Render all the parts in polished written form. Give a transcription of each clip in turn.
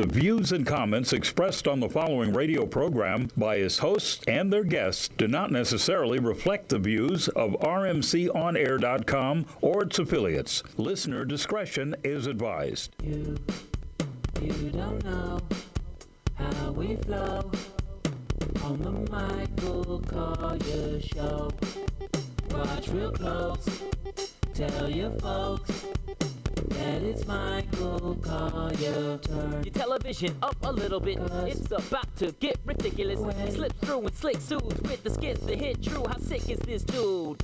The views and comments expressed on the following radio program by its hosts and their guests do not necessarily reflect the views of rmconair.com or its affiliates. Listener discretion is advised. You don't know how we flow on the Michael Colyar Show. Watch real close, tell your folks that it's Michael Colyar turn. Your television up a little bit, it's about to get ridiculous. Slip through and slick suits with the skits that hit true. How sick is this dude?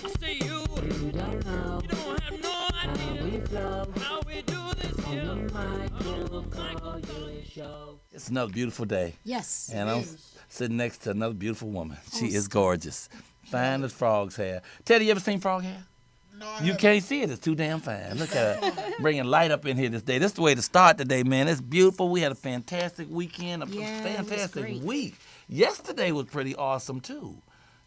I say you don't know, you don't have no how we idea flow how we do this on here. the Michael Colyar Show. It's another beautiful day. Yes. And I'm sitting next to another beautiful woman. She is gorgeous. Fine as frog's hair. Teddy, you ever seen frog hair? No, You can't see it. It's too damn fine. Look at her bringing light up in here this day. This is the way to start the day, man. It's beautiful. We had a fantastic weekend, a Yeah, it was fantastic great. week. Yesterday was pretty awesome, too.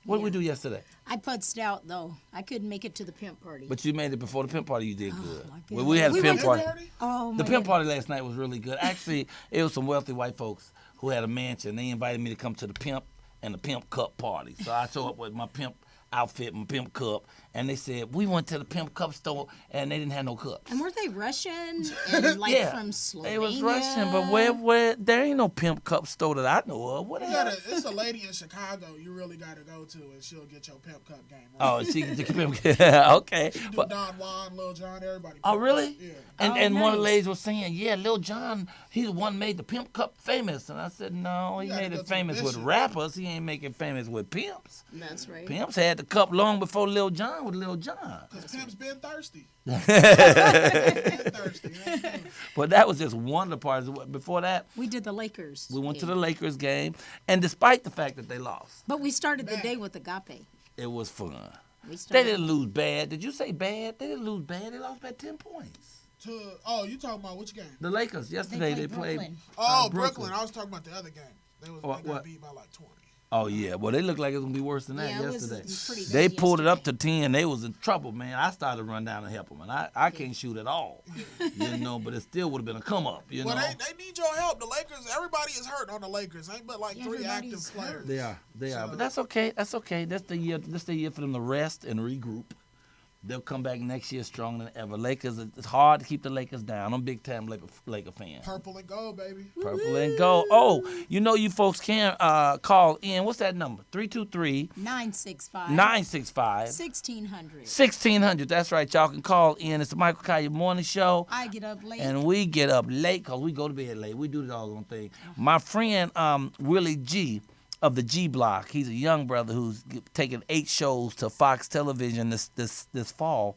What did we do yesterday? I putzed out, though. I couldn't make it to the pimp party. But you made it before the pimp party. You did good. my Well, we had a pimp went party. Oh, The my pimp God. party last night was really good. Actually, it was some wealthy white folks who had a mansion. They invited me to come to the pimp and the pimp cup party. So I showed up with my pimp outfit, my pimp cup, and they said, we went to the pimp cup store and they didn't have no cups. And weren't they Russian and like Yeah, from Slovenia? They was Russian, but where there ain't no pimp cup store that I know of. What the hell? It's a lady in Chicago you really got to go to, and she'll get your pimp cup game right. Oh, she okay. She do But, Don Juan, Lil Jon, everybody. oh, pimp really? cup, Yeah. And one of the nice. ladies was saying, yeah, Lil Jon, he's the one made the pimp cup famous. And I said, no, he You gotta made go it to the famous with bishop. rappers. He ain't making it famous with pimps. That's right. Pimps had the cup long before Lil Jon was Lil Jon. Because pimp's been thirsty. Been thirsty. man. But that was just one of the parties. Before that, We did the Lakers. we went to the game. Lakers game. And despite the fact that they lost, But we started the day with agape. it was fun. We They started. didn't lose bad. Did you say bad? They didn't lose bad. They lost by 10 points. You talking about which game? The Lakers, yesterday, they played. Brooklyn. Oh, Brooklyn. Brooklyn. I was talking about the other game. They What- got what? beat by like 20. Oh, yeah. Well, they looked like it was going to be worse than that Yeah, it was yesterday. pretty bad They pulled it up to yesterday. 10. They was in trouble, man. I started to run down and help them. And I can't shoot at all. But it still would have been a come up, Well, they need your help. The Lakers, everybody is hurt on the Lakers. Ain't but like Yeah, 3 active everybody's players. hurt. They are. So- But that's okay. That's okay. That's the year for them to rest and regroup. They'll come back next year stronger than ever. Lakers, it's hard to keep the Lakers down. I'm a big time Laker fan. Purple and gold, baby. Purple and gold. Oh, you folks can call in. What's that number? 323 965. 965 1600. 1600. That's right. Y'all can call in. It's the Michael Colyar Morning Show. I get up late. And we get up late because we go to bed late. We do the doggone thing. My friend Willie G of the G Block, he's a young brother who's taking 8 shows to Fox Television this fall.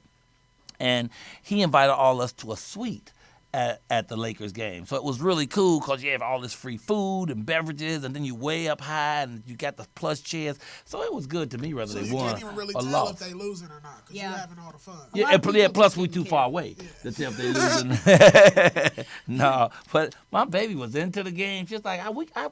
And he invited all us to a suite at the Lakers game. So it was really cool because you have all this free food and beverages, and then you way up high, and you got the plush chairs. So it was good to me whether So they you won can't even really or tell lost. if they losing or not because Yeah. you're having all the fun. A Yeah, lot of and people plus just we didn't too care. far away to tell if they losing. No, but my baby was into the game. She's like,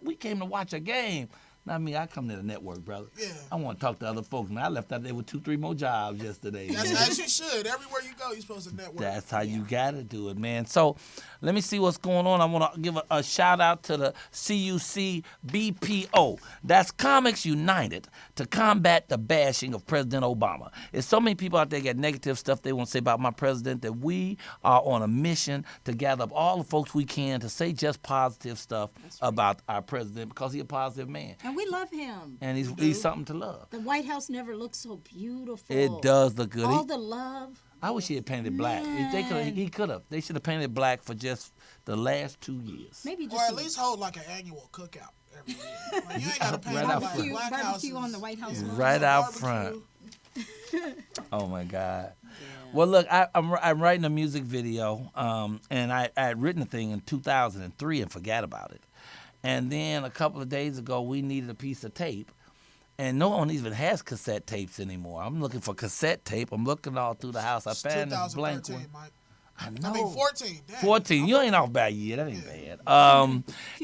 we came to watch a game. Not me. I come to the network, brother. Yeah. I want to talk to other folks, man. I left out there with 2-3 more jobs yesterday. That's man. as you should. Everywhere you go, you're supposed to network. That's how you got to do it, man. So let me see what's going on. I want to give a shout out to the CUC BPO. That's Comics United to combat the bashing of President Obama. There's so many people out there got negative stuff they want to say about my president that we are on a mission to gather up all the folks we can to say just positive stuff about our president because he's a positive man. And we love him. And he's something to love. The White House never looked so beautiful. It does look good. All the love. I wish he had painted black. He could have. They should have painted black for just the last 2 years. Maybe just Or at least hold like an annual cookout every year. Like, you ain't got to pay Right no out like front. black barbecue houses. on the White House. Yeah. lawn. Right out Barbecue. front. Oh my God. Well, look, I'm writing a music video, and I had written a thing in 2003 and forgot about it. And then a couple of days ago, we needed a piece of tape, and no one even has cassette tapes anymore. I'm looking for cassette tape. I'm looking all through the house. I It's found this blank 2013, one. Mike. I know. I mean, 14. Damn. 14. You ain't off by a year. That ain't bad.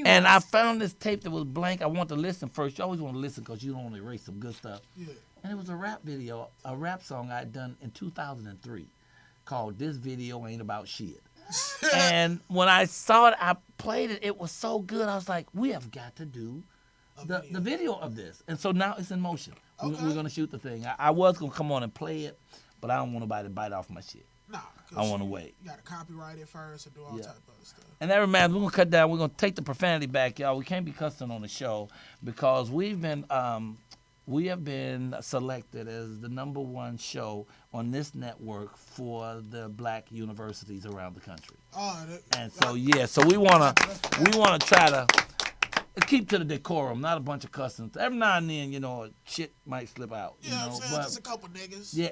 And I found this tape that was blank. I want to listen first. You always want to listen because you don't want to erase some good stuff. Yeah. And it was a rap video, a rap song I had done in 2003 called This Video Ain't About Shit. And when I saw it, I played it. It was so good. I was like, we have got to do the video of this. And so now it's in motion. We're going to shoot the thing. I was going to come on and play it, but I don't want nobody to bite off my shit. Nah, I want to wait. You got to copyright it first and do all type of stuff. And that reminds me, we're going to cut down. We're going to take the profanity back, y'all. We can't be cussing on the show because we have been selected as the #1 show on this network for the black universities around the country. And so we wanna try to keep to the decorum, not a bunch of cussing. Every now and then, shit might slip out. Yeah, I'm saying just a couple niggas. Yeah,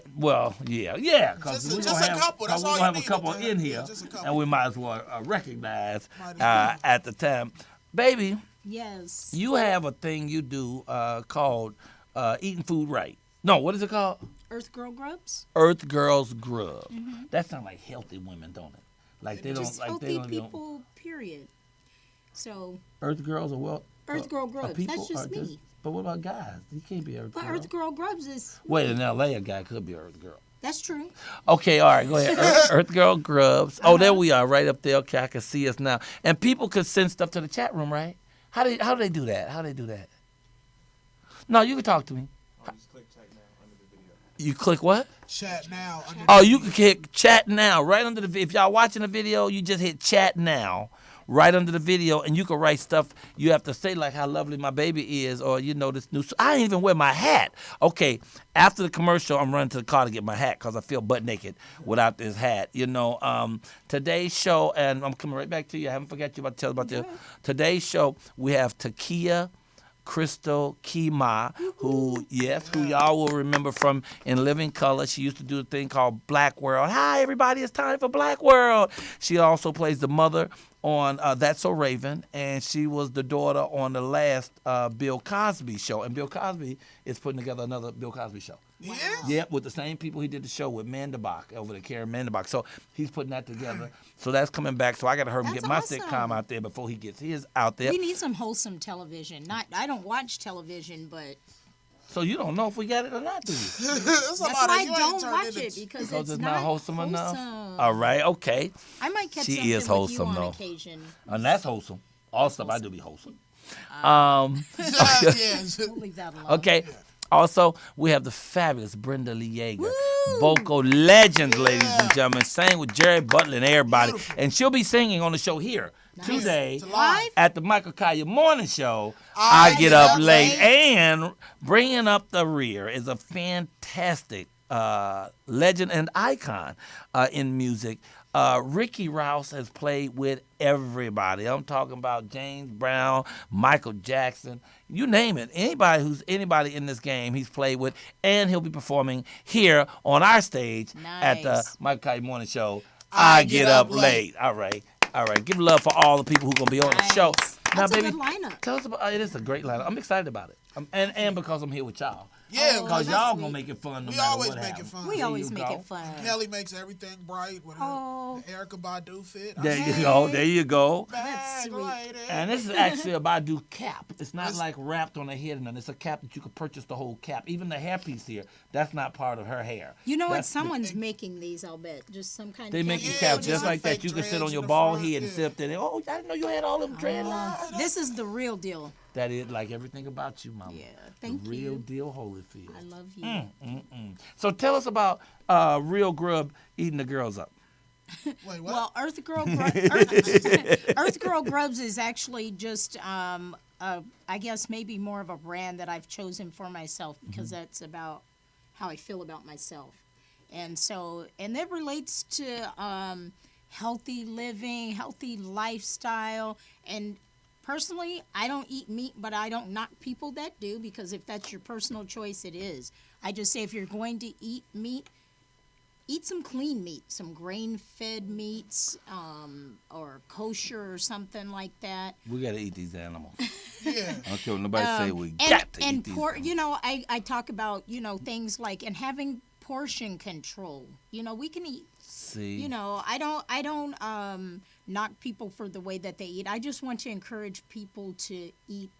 because we're gonna have a couple in here, and we might as well recognize at the time, baby. Yes. You have a thing you do called Eating Food Right. No, what is it called? Earth Girl Grubs. Earth Girls Grub. Mm-hmm. That sounds like healthy women, don't it? Like they don't just like healthy they don't. people. Period. So. Earth Girls are Earth Girl Grubs. People That's just me. But what about guys? You can't be Earth Girl. But Earth Girl Grubs is. Wait, in L.A. a guy could be Earth Girl. That's true. Okay, all right, go ahead. Earth Girl Grubs. Oh, there we are, right up there. Okay, I can see us now. And people could send stuff to the chat room, right? How do they do that? How do they do that? No, you can talk to me. Just click chat now under the video. You click what? Chat now. You can hit chat now right under the video. If y'all watching the video, you just hit chat now right under the video, and you can write stuff you have to say, like how lovely my baby is, or this new. I didn't even wear my hat. Okay, after the commercial, I'm running to the car to get my hat because I feel butt naked without this hat. Today's show, and I'm coming right back to you. I haven't forgot you about to tell about this. Today's show, we have T'Keyah Keymáh, who y'all will remember from In Living Color. She used to do a thing called Black World. Hi, everybody, it's time for Black World. She also plays the mother on That's So Raven, and she was the daughter on the last Bill Cosby show. And Bill Cosby is putting together another Bill Cosby show. Yeah? Yep, with the same people he did the show with Mandabach over there, Karen Mandabach. So he's putting that together. So that's coming back. So I got to hurry and get my sitcom out there before he gets his out there. We need some wholesome television. I don't watch television, but. So you don't know if we got it or not, do you? That's why I don't watch it because it's not wholesome enough. All right, okay. I might catch she something is wholesome with you on though. Occasion. And that's wholesome. All stuff I do be wholesome. We'll leave that alone. Okay. Yeah. Also, we have the fabulous Brenda Lee Eager, vocal legend, ladies and gentlemen, sang with Jerry Butler and everybody. Beautiful. And she'll be singing on the show here today at the Michael Colyar Morning Show. I Get Up Late. And bringing up the rear is a fantastic legend and icon in music. Ricky Rouse has played with everybody. I'm talking about James Brown, Michael Jackson, you name it. Anybody in this game he's played with, and he'll be performing here on our stage at the Michael Colyar Morning Show. I Get Up Late. All right. Give love for all the people who are going to be on the show. That's now, baby, a good lineup. Tell us about it. Is a great lineup. I'm excited about it. And because I'm here with y'all. Yeah, because y'all gonna make it fun no matter what happens. We always make it fun. Kelly makes everything bright with the Erykah Badu fit. There you go. That's sweet. And this is actually a Badu cap. It's not like wrapped on the head and it's a cap that you could purchase the whole cap. Even the hairpiece here, that's not part of her hair. You know what? Someone's making these, I'll bet. Just some kind of. They make the caps just like that. You can sit on your bald head and sit up there. Oh, I didn't know you had all them dreadlocks. This is the real deal. That is like everything about you, Mama. Yeah, thank you. Real deal Holyfield. I love you. So tell us about Real Grub eating the girls up. Wait, what? Well, Earth Girl Grubs is actually just, I guess maybe more of a brand that I've chosen for myself because that's about how I feel about myself. And that relates to healthy living, healthy lifestyle, and personally, I don't eat meat, but I don't knock people that do because if that's your personal choice, it is. I just say if you're going to eat meat, eat some clean meat, some grain-fed meats, or kosher or something like that. We got to eat these animals. Yeah. I don't care what nobody say. We got to eat these animals. I talk about, things like, and having portion control. We can eat. See. I don't knock people for the way that they eat. I just want to encourage people to eat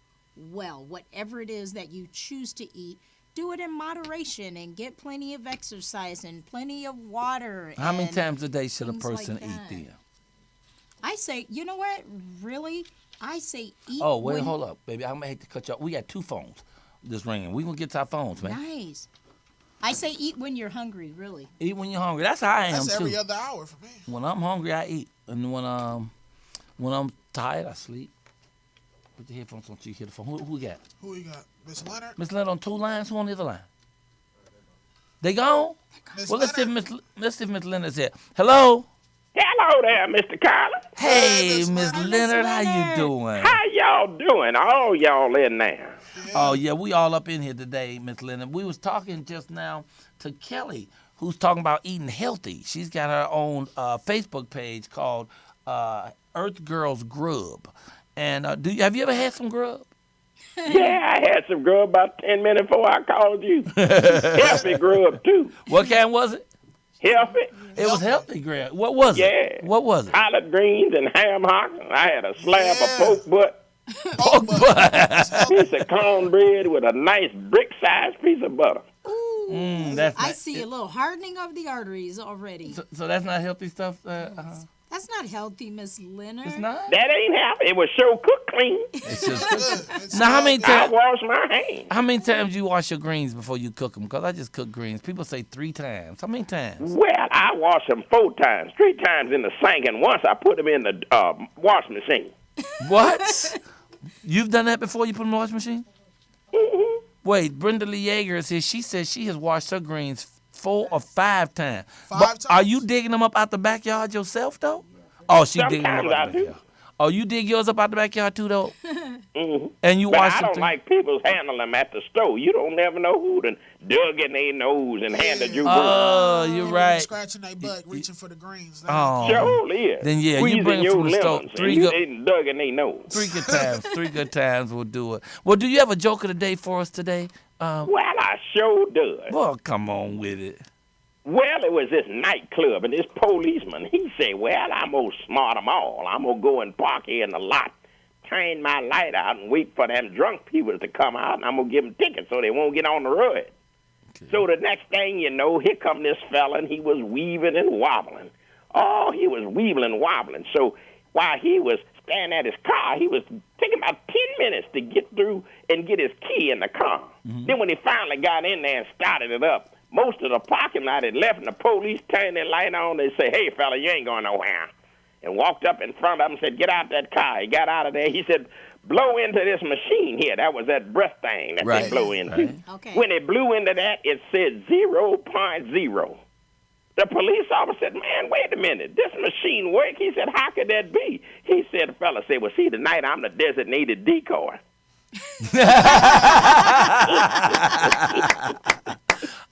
well. Whatever it is that you choose to eat, do it in moderation and get plenty of exercise and plenty of water. How many times a day should a person eat then? I say, you know what? Really? I say eat. Oh, wait, when... hold up, baby. I'm going to hate to cut you off. We got 2 phones just ringing. We going to get to our phones, man. Nice. I say eat when you're hungry, really. Eat when you're hungry. That's how I am, That's every too. other hour for me. When I'm hungry, I eat. And when I'm tired, I sleep. Put your headphones on so you hear the phone. Who we got? Who you got? Miss Leonard? Miss Leonard on 2 lines. Who on the other line? They gone? Miss Well, let's see Leonard? if Miss Leonard's here. Hello? Hello there, Mr. Collar. Hey, Miss Miss Leonard. Leonard, how you doing? How y'all doing? All y'all in there? Oh, yeah, we all up in here today, Miss Leonard. We was talking just now to Kelly, who's talking about eating healthy. She's got her own Facebook page called Earth Girls Grub. And have you ever had some grub? Yeah, I had some grub about 10 minutes before I called you. Healthy grub, too. What kind was it? Healthy. It was healthy grub. What was it? Yeah. What was it? Collard greens and ham hock. I had a slab of pork butt, Pork butt. piece of cornbread with a nice brick-sized piece of butter. Ooh. That's I not- see a little hardening of the arteries already. So that's not healthy stuff? That's not healthy, Miss Leonard. It's not? That ain't healthy. It was so cooked clean. It's just Good. It's Now, how many good. I times? wash my hands. How many times you wash your greens before you cook them? Because I just cook greens. People say 3 times. How many times? Well, I wash them 4 times, 3 times in the sink, and once I put them in the wash machine. What? You've done that before you put them in the washing machine? Mm-hmm. Wait, Brenda Lee Eager is here. She says she has washed her greens 4 or 5 times. 5 But times? Are you digging them up out the backyard yourself, though? Oh, she digging them up Sometimes out I the do. backyard. Oh, you dig yours up out the backyard, too, though? Mm-hmm. And you But wash I them don't like people handling them at the store. You don't never know who done dug in their nose and handed you greens. Oh, you're right. Scratching their butt, reaching for the greens. Oh. Sure is. Then, yeah, you Squeezing bring 'em your from the store. lemons, 3 and you good- ain't dug in their nose. 3 good times. 3 good times will do it. Well, do you have a joke of the day for us today? Well, I sure does. Well, come on with it. Well, it was this nightclub, and this policeman, he said, well, I'm going to smart them all. I'm going to go and park here in the lot, turn my light out, and wait for them drunk people to come out, and I'm going to give them tickets so they won't get on the road. Okay. So the next thing you know, here come this fella, and he was weaving and wobbling. Oh, he was weaving and wobbling. So while he was standing at his car, he was taking about 10 minutes to get through and get his key in the car. Mm-hmm. Then when he finally got in there and started it up, most of the parking lot had left, and the police turned their light on. They say, hey, fella, you ain't going nowhere. And walked up in front of him and said, get out that car. He got out of there. He said, blow into this machine here. That was that breath thing that they blow into. Right. Okay. When they blew into that, it said 0.0. The police officer said, man, wait a minute. This machine work? He said, how could that be? He said, the fella said, well, see, tonight I'm the designated decoy.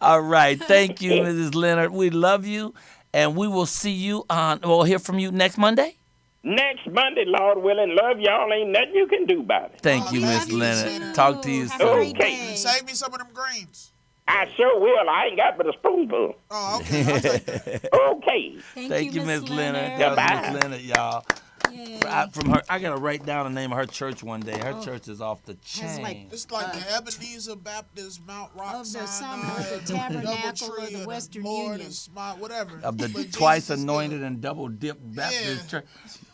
All right. Thank you, Mrs. Leonard. We love you, and we will see you we'll hear from you next Monday. Next Monday, Lord willing, love y'all. Ain't nothing you can do about it. Thank you, love Miss you, Leonard. too. Talk to you Have soon. a great Okay. day. Save me some of them greens. I sure will. I ain't got but a spoonful. Oh, okay. I'll take that. Okay. Thank you, Miss Leonard. Leonard. That was Goodbye. Miss Leonard, y'all. Yeah. From her, I gotta write down the name of her church one day. Her church is off the Has, like, chain. It's like the Ebenezer Baptist, Mount Rock, Of the Sinai, Summer, the Tabernacle, Doubletree, of the or Western Lord Union. is my whatever. Of the But twice Jesus is anointed good. and double dipped Baptist Yeah. church.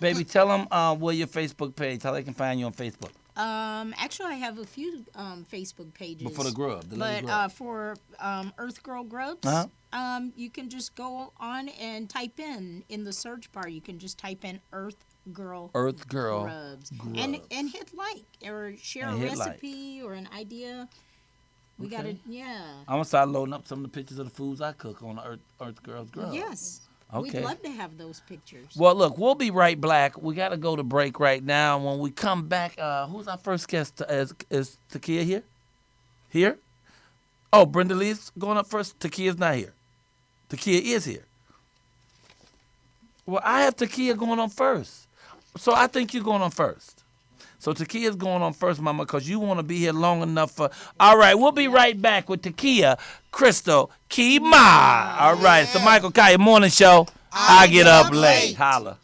Baby, tell them where your Facebook page, how they can find you on Facebook. Actually, I have a few Facebook pages. But for the grub, the lady But grub. for Earth Girl Grubs, Uh-huh. you can just go on and type in the search bar. You can just type in Earth Girl Earth Girl Grubs, Grubs. And hit like or share And a hit like. recipe or an idea. We Okay. gotta, yeah. I'm gonna start loading up some of the pictures of the foods I cook on the Earth Girls Grub. Yes. Okay. We'd love to have those pictures. Well, look, we'll be right back. We got to go to break right now. When we come back, who's our first guest? Is T'Keyah here? Here? Oh, Brenda Lee's going up first. T'Keyah's not here. T'Keyah is here. Well, I have T'Keyah going on first. So I think you're going on first. So T'Keyah's going on first, Mama, because you want to be here long enough for... All right, we'll be right back with T'Keyah Keymáh. All right, it's the Michael Colyar Morning Show. I get up late. Holla.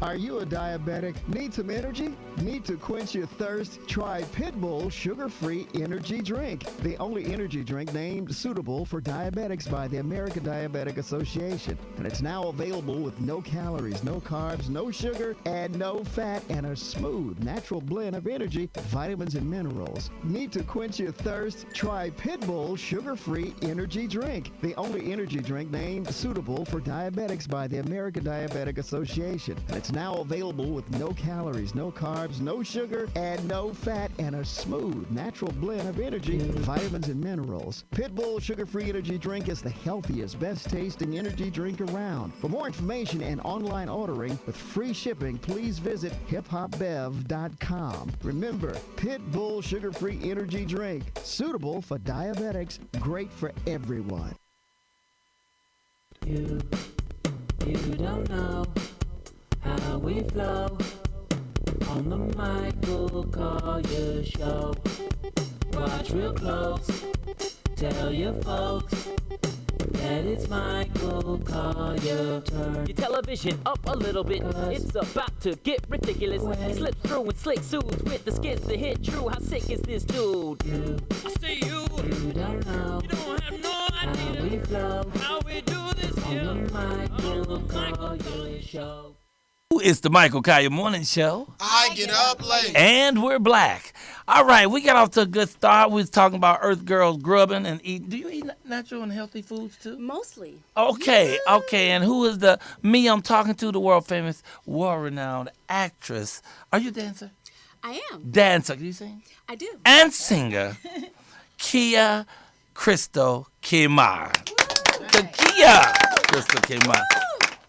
Are you a diabetic? Need some energy? Need to quench your thirst? Try Pitbull Sugar-Free Energy Drink, the only energy drink named suitable for diabetics by the American Diabetic Association. And it's now available with no calories, no carbs, no sugar, and no fat, and a smooth, natural blend of energy, vitamins, and minerals. Need to quench your thirst? Try Pitbull Sugar-Free Energy Drink, the only energy drink named suitable for diabetics by the American Diabetic Association. And it's now available with no calories, no carbs, no sugar, and no fat, and a smooth, natural blend of energy, vitamins, and minerals. Pitbull Sugar-Free Energy Drink is the healthiest, best-tasting energy drink around. For more information and online ordering with free shipping, please visit hiphopbev.com. Remember, Pitbull Sugar-Free Energy Drink, suitable for diabetics, great for everyone. You don't know how we flow on the Michael Colyar Show. Watch real close, tell your folks that it's Michael Colyar turn. Your television up a little bit, it's about to get ridiculous. He slips through in slick suits with the skits that hit true. How sick is this dude? I say you don't know. You don't have no How idea we flow how we do this here. on the Michael Colyar Show. It's the Michael Colyar Morning Show. I get up late. And we're black. All right, we got off to a good start. We was talking about Earth Girls grubbing and eating. Do you eat natural and healthy foods too? Mostly. Okay, okay. And who is me I'm talking to, the world famous, world-renowned actress. Are you a dancer? I am. Dancer, can you sing? I do. And singer, T'Keyah Keymáh. T'Keyah Keymáh.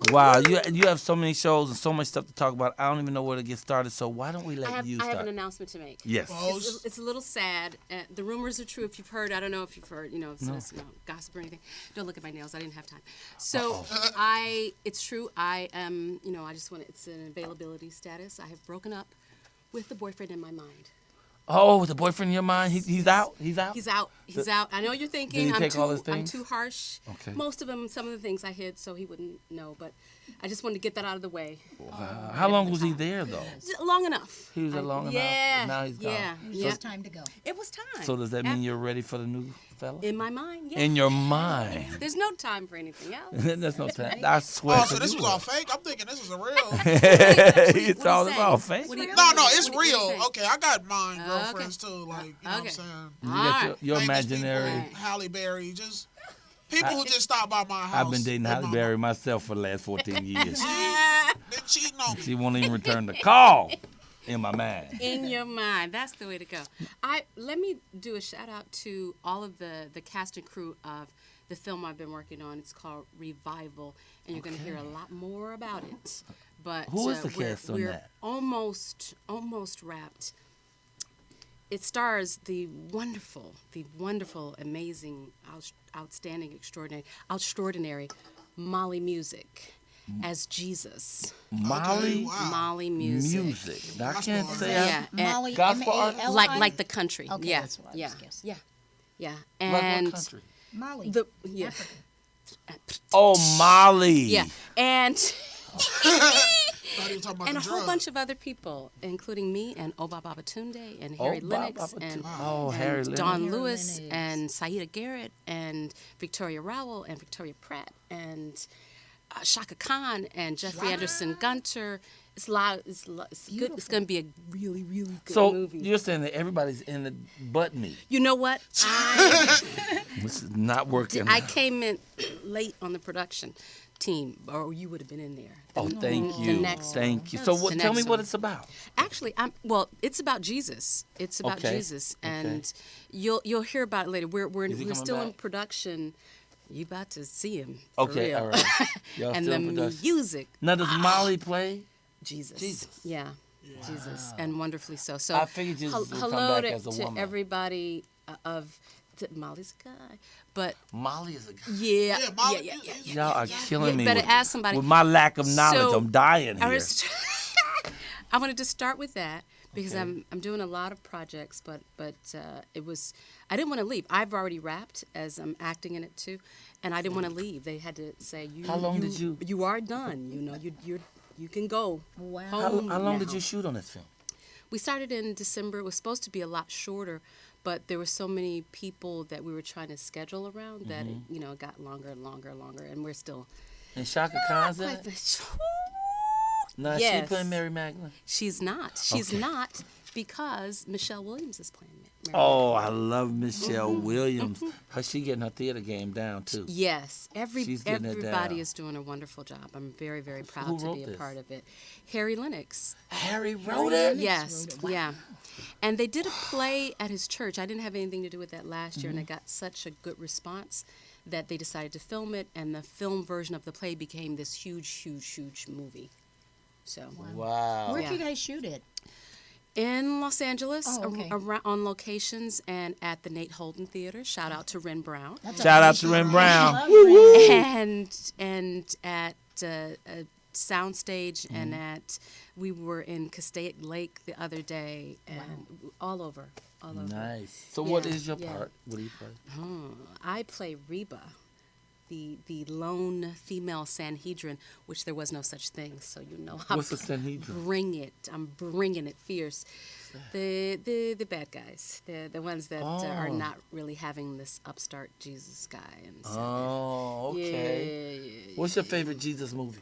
Wow, you have so many shows and so much stuff to talk about. I don't even know where to get started, so why don't we let you start? I have an announcement to make. Yes. It's a little sad. The rumors are true if you've heard. I don't know if you've heard, gossip or anything. Don't look at my nails. I didn't have time. So it's true. I am, I just want it's an availability status. I have broken up with the boyfriend in my mind. Oh, the boyfriend in your mind, he's out? He's out? He's out. He's out. I know you're thinking Did he take all his I'm things? too harsh. Okay. Most of them, some of the things I hid so he wouldn't know, but I just wanted to get that out of the way. Wow. How long was he there, though? Long enough. He was there long enough? Yeah. Now he's gone. Yeah. It was just time to go. It was time. So does that mean you're ready for the new fella? In my mind, yeah. In your mind. There's no time for anything else. There's no time. I swear. Oh, so this was all fake? I'm thinking this was a real. It's all fake. No, it's real. Okay, I got mine girlfriends too. Like, you know what I'm saying? You got your Famous imaginary. people, Halle Berry, just people who just stop by my house. I've been dating Halle Berry myself for the last 14 years. They're cheating on me. She won't even return the call. In my mind. In your mind. That's the way to go. Let me do a shout out to all of the cast and crew of the film I've been working on. It's called Revival, and you're going to hear a lot more about it. But who is the cast on we're that? Almost wrapped. It stars the wonderful, amazing, outstanding, extraordinary Molly Music as Jesus. Molly? Wow. Molly Music. Now, I can't say Yeah. Molly, gospel artist? M-A-L-I? Like the country. Okay, Yeah. that's what I Yeah. was guessing. Yeah. Like And what country? Molly. Africa. Oh, Molly. Yeah. And Thought he was talking about and the a whole drug. bunch of other people, including me and Oba Babatunde and Harry Lennox and, Harry and Lennox. Don Harry Lewis Lennox. and Saida Garrett and Victoria Rowell and Victoria Pratt and Shaka Khan and Jeffrey Anderson Gunter. It's loud. It's good. It's going to be a really, really good movie. So you're saying that everybody's in the but me. You know what? This is not working. I came in late on the production team, or you would have been in there. Thank you. The next Thank you. one. So The tell me next what one. it's about. Actually, it's about Jesus. It's about Jesus, and you'll hear about it later. We're coming still in back? production. You about to see him. For Okay, real. all right. Y'all And still the in production. music. Now, does Molly play? Jesus. Yeah. Jesus, and wonderfully so. So I figured Jesus would come hello back as a to woman. everybody Molly's a guy, but Molly is a guy. yeah, Molly- yeah. Y'all are killing me. Better with, ask somebody. with my lack of knowledge. So, I'm dying here. I wanted to start with that because I'm doing a lot of projects, but it was I didn't want to leave. I've already wrapped as I'm acting in it too, and I didn't want to leave. They had to say How long did you? You are done. You you can go. Wow. Home How long now. did you shoot on this film? We started in December. It was supposed to be a lot shorter, but there were so many people that we were trying to schedule around that it got longer and longer and longer, and we're still. And Shaka Khan's in it? No, Yes. she playing Mary Magdalene? She's not. She's Okay. not because Michelle Williams is playing Mary. Oh, I love Michelle Williams. She getting her theater game down, too. Yes, She's getting it everybody down. is doing a wonderful job. I'm very, very proud Who to wrote be a this? part of it. Harry Lennox. Harry wrote it? Yes, yeah. And they did a play at his church. I didn't have anything to do with that last year, and it got such a good response that they decided to film it, and the film version of the play became this huge, huge, huge movie. So Wow. Where Yeah. did you guys shoot it? in Los Angeles, Oh, okay. on locations, and at the Nate Holden Theater. Shout out to Ren Brown. Shout out to Ren Brown. And at a soundstage, and we were in Castaic Lake the other day, and all over. Nice. So what Yeah, is your yeah. part? What do you play? I play Reba, the lone female Sanhedrin, which there was no such thing. So you know how What's a Sanhedrin? I'm bringing it fierce. The bad guys, the ones that are Oh. not really having this upstart Jesus guy. And so Oh, okay. Yeah. What's your favorite Jesus movie?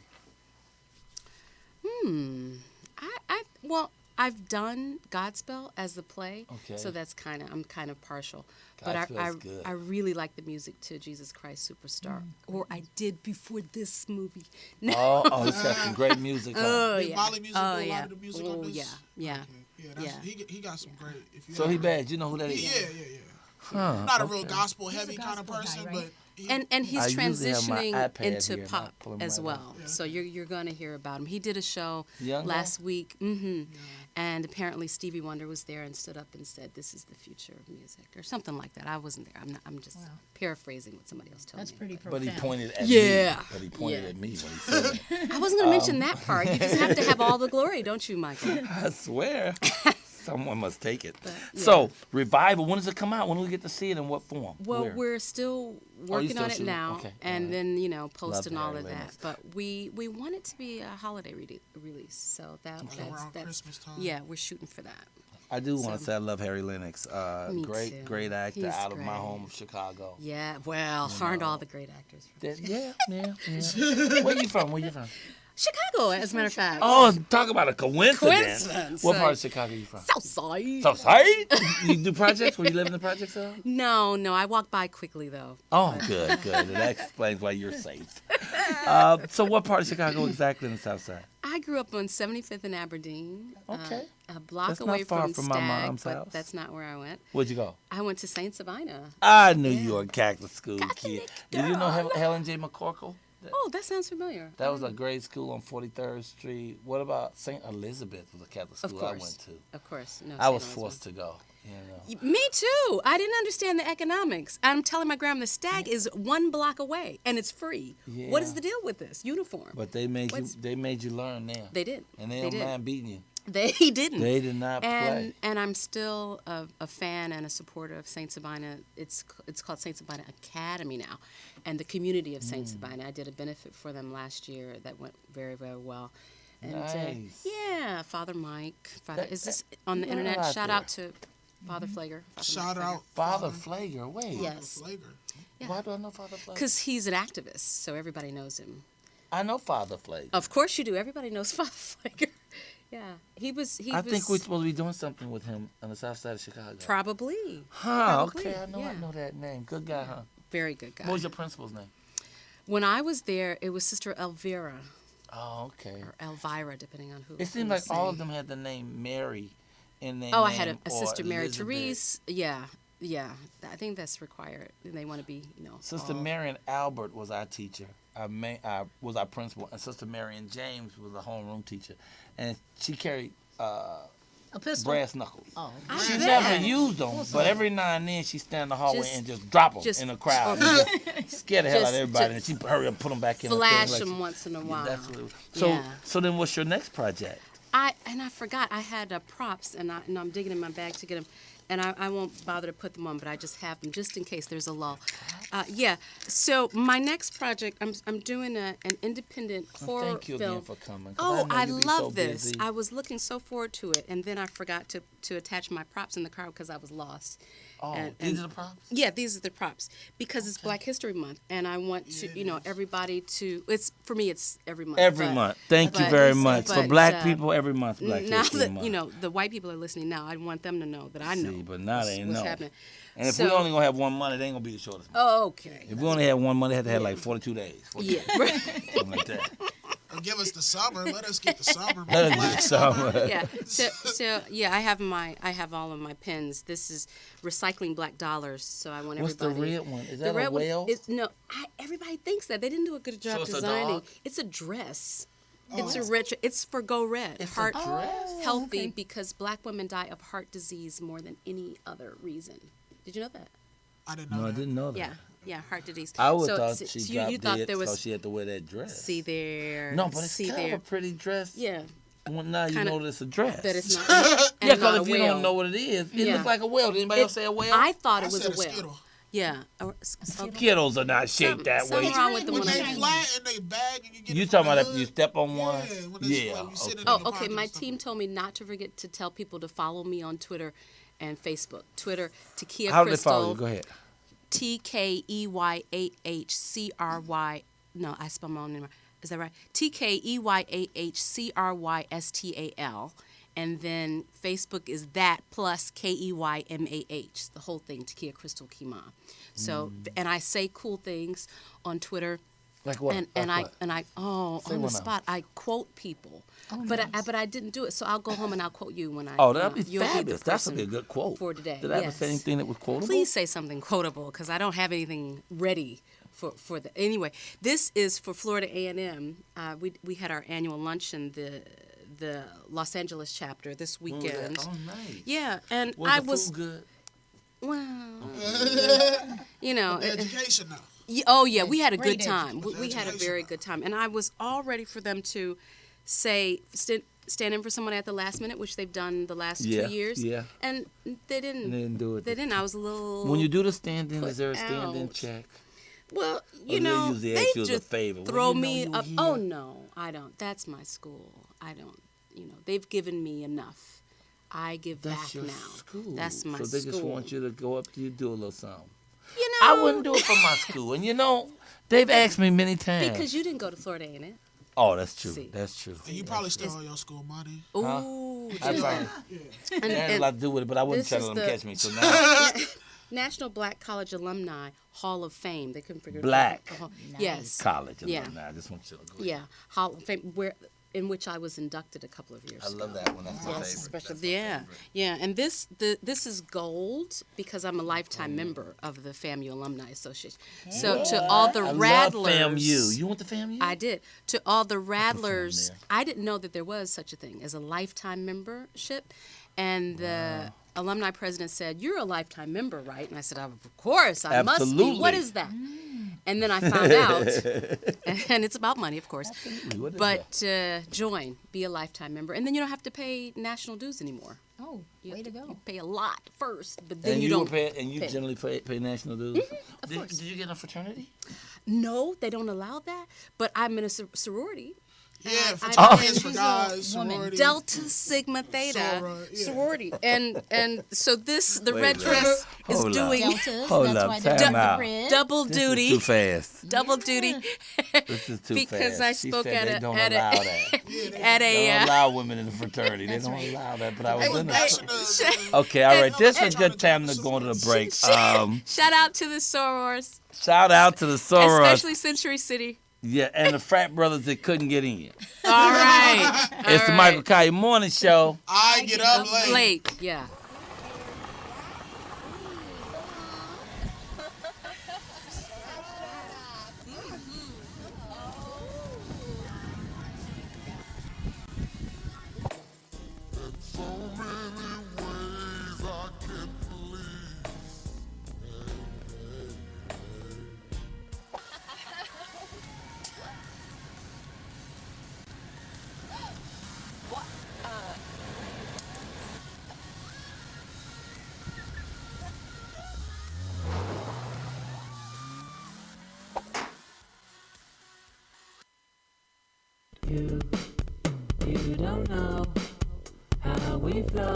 Well, I've done Godspell as the play, Okay. so that's I'm kind of partial. But Godspell's good. I really like the music to Jesus Christ Superstar, or I did before this movie. Oh, it's got some great music. Oh, Did yeah. Molly music Oh, do a yeah. lot of the music on Oh, this? yeah, yeah. Okay. Yeah, that's, Yeah. He got some great. If you So he bad. You know who that is? Yeah. Huh, Not a real okay. gospel heavy kind of gospel guy, person, right? but he, And he's I usually have my transitioning iPad into here, and pop I pull him as right well. up. So you're going to hear about him. He did a show Young guy? last week, and apparently Stevie Wonder was there and stood up and said, "This is the future of music," or something like that. I wasn't there. I'm just paraphrasing what somebody else told That's me. pretty But profound. he pointed at Yeah. me. But he pointed Yeah. at me when he said that. I wasn't going to mention that part. You just have to have all the glory, don't you, Michael? I swear. Someone must take it. yeah. So, Revival, when does it come out? When do we get to see it, and what form? Well, Where? we're still working still on it shooting? now, Okay, and alright. then posting all Harry of Lennox. that. But we want it to be a holiday release, so that's around Christmas time. yeah, we're shooting for that. I do want to So- say I love Harry Lennox. Me Great, too. great actor He's out of my great. home of Chicago. Yeah, well, aren't all the great actors from Yeah. Where you from? Chicago, as a matter of fact. Oh, talk about a coincidence. Coincidence. What part of Chicago are you from? Southside. Southside? You do projects? Where you live in the projects at all? No, I walk by quickly though. Oh, good. That explains why you're safe. So what part of Chicago exactly in the South Side? I grew up on 75th and Aberdeen. Okay. A block That's not away far from from Stagg, my mom's but house. that's not where I went. Where'd you go? I went to St. Sabina. I knew you were a Catholic school kid. Catholic Did you know girl. Helen J. McCorkle? Oh, that sounds familiar. That was a grade school on 43rd Street. What about St. Elizabeth was a Catholic Of school I course. went to. Of course. No, I St. was Elizabeth. forced to go. You know. Me too. I didn't understand the economics. I'm telling my grandma the Stagg is 1 block away and it's free. What is Yeah. the deal with this uniform? But they made you learn there. They did. And they They don't did. mind beating you. They didn't. They did not play. And I'm still a fan and a supporter of St. Sabina. It's called St. Sabina Academy now, and the community of St. Sabina. I did a benefit for them last year that went very, very well. And Nice. yeah, Father Mike. Is this that- on the you got a internet? lot Shout there. out to Father Flager. Shout out Father Flager, wait. Yes. Flager. Yeah. Why do I know Father Flager? Because he's an activist, so everybody knows him. I know Father Flager. Of course you do. Everybody knows Father Flager. Yeah, he was. I think we're supposed to be doing something with him on the south side of Chicago. Probably. Huh, Probably, okay, I know yeah. that name. Good guy, huh? Very good guy. What was your principal's name? When I was there, it was Sister Elvira, Oh, okay. or Elvira, depending on who. It seemed who like all sang. of them had the name Mary in their Oh, I name. had a or Sister Mary Elizabeth. Therese. Yeah. I think that's required. They want to be, Sister all- Marion Albert was our teacher. Was our principal, and Sister Marion James was a homeroom teacher, and she carried A pistol. brass knuckles. Oh, She bet. never used them, but every now and then she stand in the hallway Just- and just drop them just- in the crowd. or- and just scare the hell out of Just- everybody, and she hurry up and put them back in. her flash thing, them like she- once in a while. That's what it was. So, Yeah. so then, what's your next project? I forgot I had props, and I'm digging in my bag to get them. and I won't bother to put them on, but I just have them just in case there's a lull. Yeah. So my next project, I'm doing an independent horror Thank you film. again for coming. 'cause Oh, know I you be love so this. busy. I was looking so forward to it, and then I forgot to attach my props in the car because I was lost. Oh, And- these and- are the props? Yeah, these are the props because it's Black History Month, and I want to, everybody to. It's for me, it's every month. Every but- month. Thank you but- very much. For but, black people, every month Black now History that Month. the white people are listening now, I want them to know that I know. See, but now they what's know. happening. And if So- we only gonna have one month, it ain't gonna be the shortest month. Oh, okay. If we only had one month, they had to have like 42 days. 42 Yeah. days, something like that. Or give us the summer. Let us get the summer. Let us Black get summer. Yeah. So yeah, I have all of my pens. This is recycling black dollars. So I want What's the everybody. red one? Is The that a red one whale? is no. Everybody thinks that they didn't do a good job So it's a designing. dog? It's a dress. Oh. It's a retro. It's for Go Red. It's heart a dress? healthy because black women die of heart disease more than any other reason. Did you know that? I didn't know No, I that. didn't know that. Yeah, heart disease. I would So- thought so she you dropped thought dead there was. because she had to wear that dress. See there. No, but it's see kind there. of a pretty dress. Yeah. Well, now you Kinda- know that it's a dress. That it's not. Yeah, and not because a if you whale. don't know what it is, it Yeah. looks like a whale. Did anybody else say a whale? I thought I it was said a whale. Skittle. Yeah. Skittles are not shaped that way. Something wrong with them When when they I. flat and they bag and you get You it from talking the about if you hood. step on one? Yeah, when it's Yeah. flat, you sit in Okay. it. Oh, in the okay. pocket My and stuff. team told me not to forget to tell people to follow me on Twitter and Facebook. Twitter, T'Keyah How do they Crystal. follow you? Go ahead. TKEYAHCRY. No, I spelled my own name. Is that right? TKEYAHCRYSTAL. And then Facebook is that plus KEYMAH. The whole thing, T'Keyah Keymáh. So, and I say cool things on Twitter. Like what? And Like what? I Say on the one now. spot I quote people, but I didn't do it. So I'll go home and I'll quote you when I. Oh, that'd be you'll the fabulous. That's a person good quote. for today. Did I ever Yes. say anything that was quotable? Please say something quotable because I don't have anything ready for the. Anyway, this is for Florida A&M. We had our annual luncheon, the Los Angeles chapter this weekend. Oh, nice. Yeah, and Was I the was food good? well, you know. The education now. Oh yeah, we had a Great good time. education. We had a very good time, and I was all ready for them to say stand in for someone at the last minute, which they've done the last Yeah, 2 years. yeah. And they didn't. They didn't do it. They didn't. I was a little. When you do the stand-in, put is there a stand-in out. check? Well, they you know, usually they ask you as a just favor. Well, throw you know me you up. here. Oh no, I don't. That's my school. I don't. You know, they've given me enough. I give That's back your now. school. That's my So school. they just want you to go up to you, do a little something. You know, I wouldn't do it for my school. And you know, they've asked me many times. because you didn't go to Florida, ain't it? Oh, that's true. See. That's true. And you probably stole all your school money. Ooh, I just- probably and- it had a and- lot to do with it, but I wouldn't this try is to let them the- catch me. So now, National Black College Alumni Hall of Fame. They couldn't figure Black. it out. Yes. college Yeah. alumni. I just want you to go. Yeah. Hall of Fame, in which I was inducted a couple of years I ago. love that one. That's my Yes, favorite. especially That's my yeah, favorite. yeah. And this is gold because I'm a lifetime member of the FAMU Alumni Association. So to all the I Radlers, love FAMU. You want the FAMU? I did. To all the perform Radlers, there. I didn't know that there was such a thing as a lifetime membership. And the alumni president said, "You're a lifetime member, right?" And I said, "Of course, I must be. Absolutely. What is that?" And then I found out, and it's about money, of course. What is But join, be a lifetime member, and then you don't have to pay national dues anymore. Oh, You way have to go. You pay a lot first, but then and you you don't. were pay, and you pay. generally pay national dues. of did, course. did you get in a fraternity? No, they don't allow that. But I'm in a sorority. Yeah, I- fraternities I- for she's a guys, woman. sorority. Delta Sigma Theta Soror- yeah. sorority, and so the Wait red a dress is Hold up. doing Deltas, Hold that's up, why time they're out. red. double This duty. is too fast. Double duty. This is too because fast. I She spoke said at they a don't at allow a that. at They a. don't allow women in the fraternity. They That's don't right. allow that. But I They was was in bashing that. the Okay, all right. This is a and- good time to go to the break. Shout out to the sorors, Shout out to the sorors. especially Century City. Yeah, and the frat brothers that couldn't get in. All right. It's the Michael Colyar Morning Show. I get up late. Late, yeah.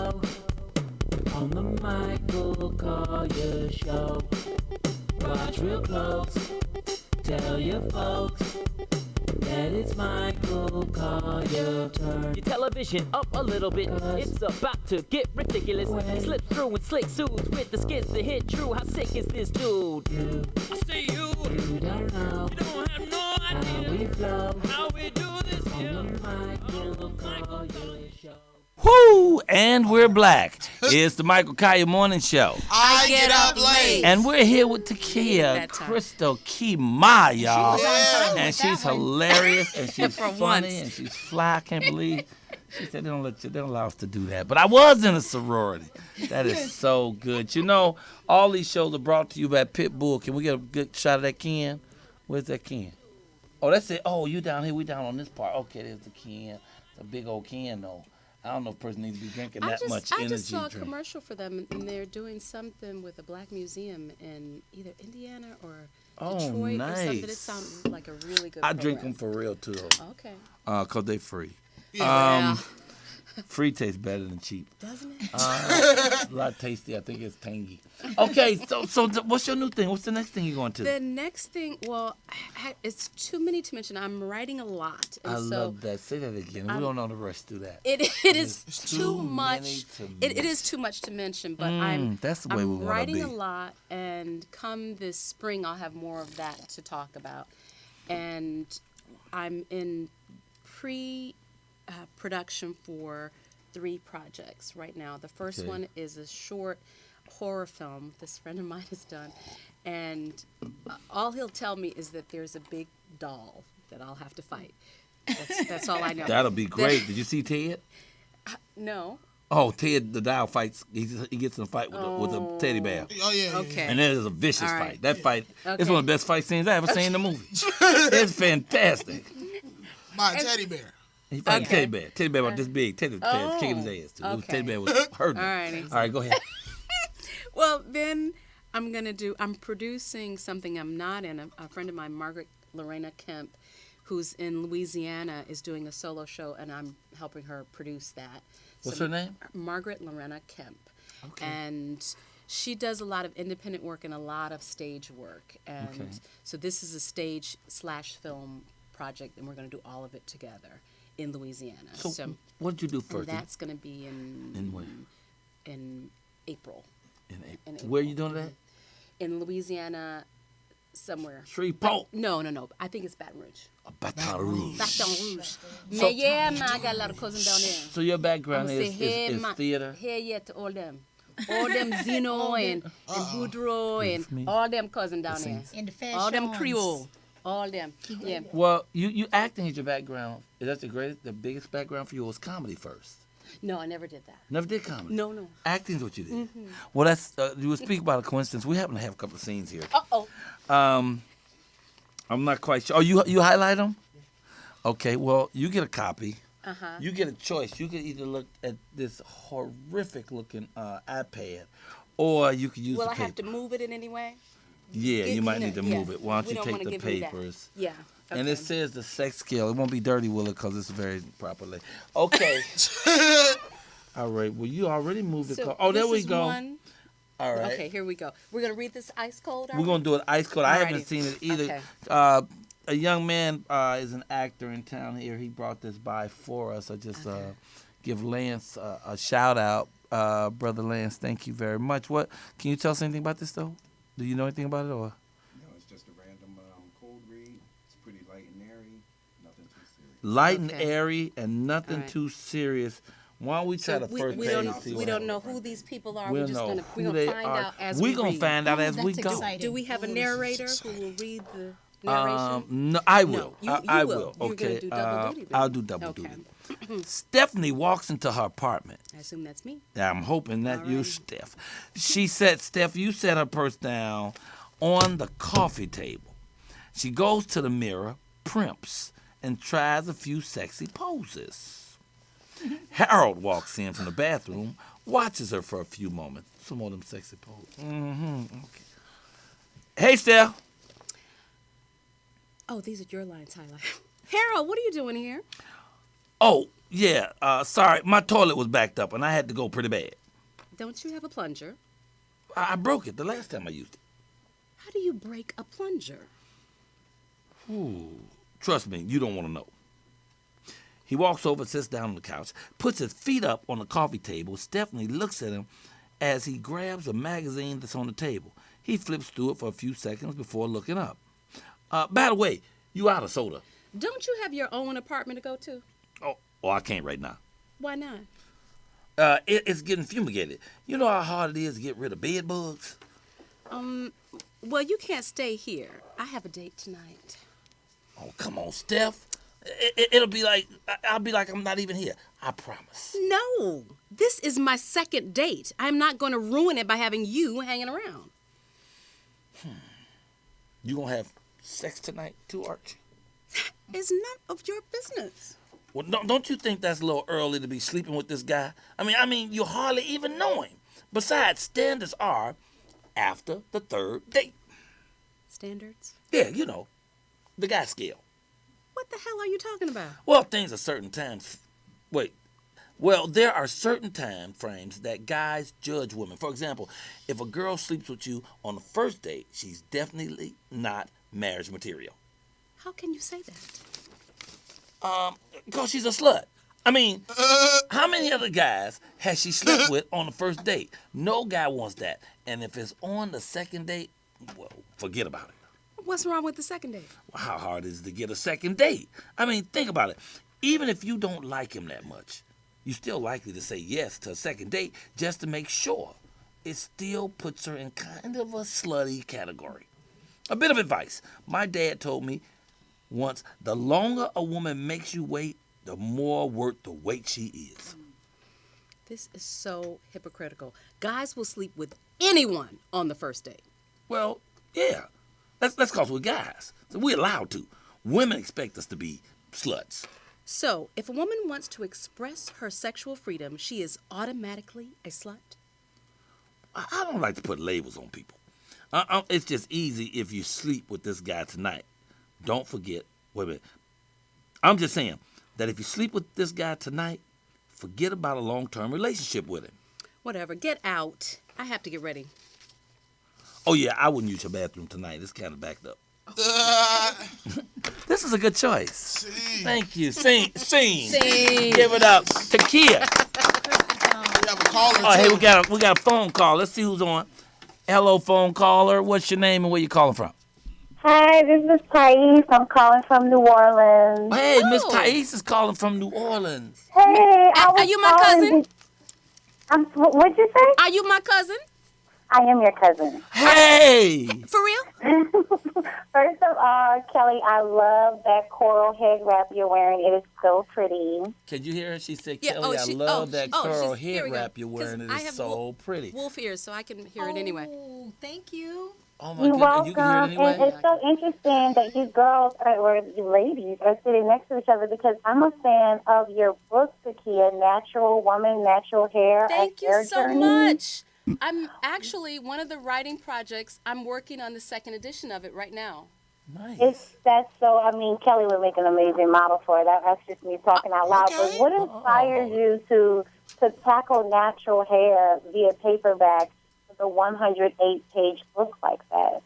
flow on the Michael Colyar Show. Watch real close, tell your folks that it's Michael Colyar turn. Your television up a little bit, it's about to get ridiculous. Slip through and slick suits with the skits that hit true. How sick is this dude? I say you don't know. You don't have no idea How we flow how we do this on here. the Michael Colyar Show. Woo! And we're black. It's the Michael Colyar Morning Show. I get up late. And we're here with T'Keyah Keymáh, y'all. And she's hilarious, and she's For funny, once. and she's fly. I can't believe she said they don't allow us to do that. But I was in a sorority. That is so good. You know, all these shows are brought to you by Pitbull. Can we get a good shot of that can? Where's that can? Oh, that's it. Oh, you down here. We down on this part. Okay, there's the can. It's a big old can, though. I don't know if a person needs to be drinking that much energy I just saw a drink. commercial for them, and they're doing something with a black museum in either Indiana or Oh, Detroit or something. It nice. sounded like a really good I drink program. them for real, too. Okay. Because they free. Yeah. Free tastes better than cheap. Doesn't it? A lot tasty. I think it's tangy. Okay, so what's your new thing? What's the next thing you're going to? The next thing, well, it's too many to mention. I'm writing a lot. And I so love that. Say that again. We don't know the rest to that. It is too much. It is too much to mention, but that's the way we I'm wanna writing be. a lot, and come this spring, I'll have more of that to talk about. And I'm in pre-production for 3 projects right now. The first one is a short horror film this friend of mine has done, and all he'll tell me is that there's a big doll that I'll have to fight. That's all I know. That'll be great. Did you see Ted? No. Oh, Ted the doll fights. He gets in a fight with a teddy bear. Oh, yeah. Okay. And that is a vicious All right. fight. That fight is Okay. one of the best fight scenes I ever seen in the movie. It's fantastic. My teddy bear. He fighting Okay. teddy bear. Teddy bear about this big. Teddy bear was kicking his ass too. Okay. Teddy bear was hurting. Alrighty. All right, go ahead. Well, then I'm producing something I'm not in. A friend of mine, Margaret Lorena Kemp, who's in Louisiana, is doing a solo show, and I'm helping her produce that. What's her name? Margaret Lorena Kemp. Okay. And she does a lot of independent work and a lot of stage work. And Okay. so this is a stage/film project, and we're going to do all of it together in Louisiana. So what did you do and first? that's going to be In when? in April. In April. in Where are you April. doing that? In Louisiana, somewhere. Shreveport. No. I think it's Baton Rouge. Baton Rouge. Baton Rouge. So- Man, yeah, man, I got a lot of cousins down there. So your background I'ma say, is hey, man, theater? Hey, yeah, to all them. All them Zeno and Boudreaux and all them cousins down there. In the fashion. All them Creole. All them. Yeah. Well, you acting is your background. Is that the biggest background for you? Or was comedy first? No, I never did that. Never did comedy. No. Acting's what you did. Well, that's you would speak about a coincidence. We happen to have a couple of scenes here. Uh-oh. I'm not quite sure. Oh, you highlight them? Okay. Well, you get a copy. Uh-huh. You get a choice. You can either look at this horrific looking iPad, or you could use Will the I paper. have to move it in any way? Yeah, you might need to yeah. move it. Why don't We you don't take wanna the give you that. papers? Yeah. And okay. it says the sex scale. It won't be dirty, will it? Because it's very properly. Okay. All right. Well, you already moved the So card. Oh, there this we is go. one. All right. Okay, here we go. We're going to read this ice cold. We're going to do it ice cold. I haven't Alrighty. seen it either. Okay. A young man is an actor in town here. He brought this by for us. I just give Lance a shout out. Brother Lance, thank you very much. What can you tell us anything about this, though? Do you know anything about it? Or? No, it's just a random cold read. It's pretty light and airy, nothing too serious. Light and Okay. airy and nothing Alright. too serious. Why don't we try the first we page? don't, and see we what don't happens? know who these people are. We'll We're just know going who to they find are. out as We're we gonna read. find out as we that's go. exciting. Do we have a narrator who will read the narration? No, I will. you I will. will. You're Okay. gonna do double duty then. I'll do double Okay. duty. Stephanie walks into her apartment. I assume that's me. I'm hoping that you, Alright. Steph. She said, Steph, you set her purse down on the coffee table. She goes to the mirror, primps, and tries a few sexy poses. Harold walks in from the bathroom, watches her for a few moments. Some more of them sexy poses. Okay. Hey, Steph. Oh, these are your lines, highlight. Harold, what are you doing here? Oh, Yeah, sorry, my toilet was backed up and I had to go pretty bad. Don't you have a plunger? I broke it the last time I used it. How do you break a plunger? Ooh, trust me, you don't want to know. He walks over, sits down on the couch, puts his feet up on the coffee table. Stephanie looks at him as he grabs a magazine that's on the table. He flips through it for a few seconds before looking up. By the way, you out of soda. Don't you have your own apartment to go to? Oh, I can't right now. Why not? It's getting fumigated. You know how hard it is to get rid of bed bugs? Well, you can't stay here. I have a date tonight. Oh, come on, Steph. It'll be like, I'll be like I'm not even here. I promise. No, this is my second date. I'm not going to ruin it by having you hanging around. You gonna have sex tonight too, Archie? It's none of your business. Well, don't you think that's a little early to be sleeping with this guy? I mean, you hardly even know him. Besides, standards are after the third date. Standards? Yeah, you know, the guy scale. What the hell are you talking about? Well, things are certain times. Well, there are certain time frames that guys judge women. For example, if a girl sleeps with you on the first date, she's definitely not marriage material. How can you say that? Because she's a slut. I mean, how many other guys has she slept with on the first date? No guy wants that. And if it's on the second date, well, forget about it. What's wrong with the second date? Well, how hard is it to get a second date? I mean, think about it. Even if you don't like him that much, you're still likely to say yes to a second date just to make sure. It still puts her in kind of a slutty category. A bit of advice. My dad told me once, the longer a woman makes you wait, the more worth the wait she is. This is so hypocritical. Guys will sleep with anyone on the first date. Well, yeah. That's because we're guys. So we're allowed to. Women expect us to be sluts. So, if a woman wants to express her sexual freedom, she is automatically a slut? I don't like to put labels on people. It's just easy if you sleep with this guy tonight. Don't forget, wait a minute. I'm just saying that if you sleep with this guy tonight, forget about a long-term relationship with him. Whatever, get out. I have to get ready. Oh, yeah, I wouldn't use your bathroom tonight. It's kind of backed up. This is a good choice. See. Thank you. Sing. Sing. Give it up. T'Keyah. We have a caller, Oh, hey, too. we got a phone call. Let's see who's on. Hello, phone caller. What's your name and where you calling from? Hi, this is Thais. I'm calling from New Orleans. Hey, Miss Thais is calling from New Orleans. Hey, Are you my cousin? What'd you say? Are you my cousin? I am your cousin. Hey! For real? First of all, Kelly, I love that coral head wrap you're wearing. It is so pretty. Can you hear her? She said, Yeah, Kelly, I love that coral here head we go. wrap you're wearing. It 'Cause I is have so pretty. Wolf ears, so I can hear it anyway. Oh, thank you. Oh, my You're goodness. welcome. You can hear it anyway? And it's so interesting that you girls, or you ladies, are sitting next to each other because I'm a fan of your book, T'Keyah, Natural Woman, Natural Hair. Thank A Hair you so Journey. much. I'm actually, one of the writing projects, I'm working on the second edition of it right now. Nice. Kelly would make an amazing model for it. That's just me talking out loud. Okay. But what inspires you to tackle natural hair via paperback with a 108-page book like that?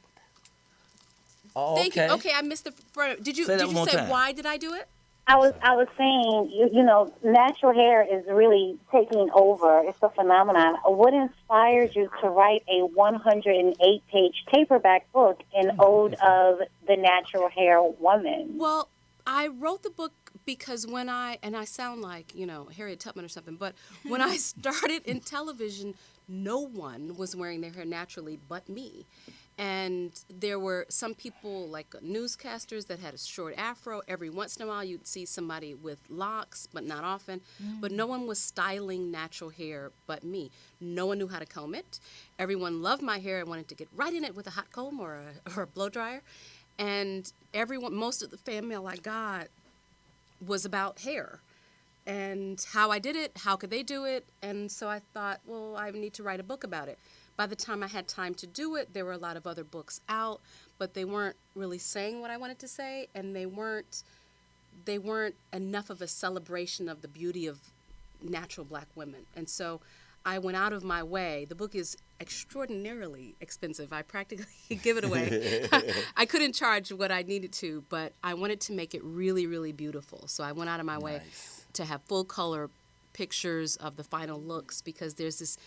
Oh, Thank okay. you. Okay, I missed the front. Did you Say that one more say time. why did I do it? I was saying, you know, natural hair is really taking over. It's a phenomenon. What inspires you to write a 108-page paperback book in ode of the natural hair woman? Well, I wrote the book because when I sound like, Harriet Tubman or something, but when I started in television, no one was wearing their hair naturally but me. And there were some people, like newscasters, that had a short afro. Every once in a while, you'd see somebody with locks, but not often. But no one was styling natural hair but me. No one knew how to comb it. Everyone loved my hair and wanted to get right in it with a hot comb or a blow dryer. And most of the fan mail I got was about hair and how I did it, how could they do it. And so I thought, well, I need to write a book about it. By the time I had time to do it, there were a lot of other books out, but they weren't really saying what I wanted to say, and they weren't they weren't enough of a celebration of the beauty of natural black women. And so I went out of my way. The book is extraordinarily expensive. I practically give it away. I couldn't charge what I needed to, but I wanted to make it really, really beautiful. So I went out of my way to have full color pictures of the final looks, because there's this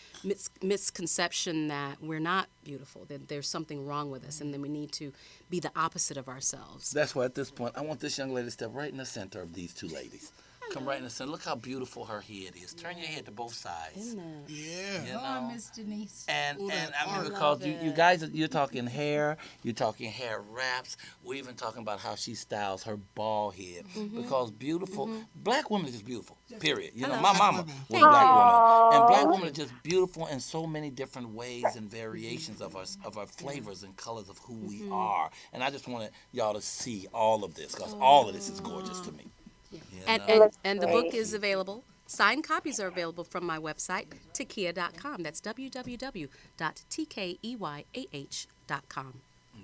misconception that we're not beautiful, that there's something wrong with us, and then we need to be the opposite of ourselves. That's why at this point, I want this young lady to step right in the center of these two ladies. Come right in the center. Look how beautiful her head is. Turn your head to both sides. Yeah. You know? Oh, Miss Denise. And Ooh, that I mean, art. because you guys, you're talking hair, you're talking hair wraps. We're even talking about how she styles her bald head. Because beautiful, black women are just beautiful, period. You know, my mama was a black woman. And black women are just beautiful in so many different ways and variations of our flavors and colors of who we are. And I just wanted y'all to see all of this, because all of this is gorgeous to me. Yeah. And the book is available. Signed copies are available from my website, T'Keyah.com. That's www.T'Keyah.com.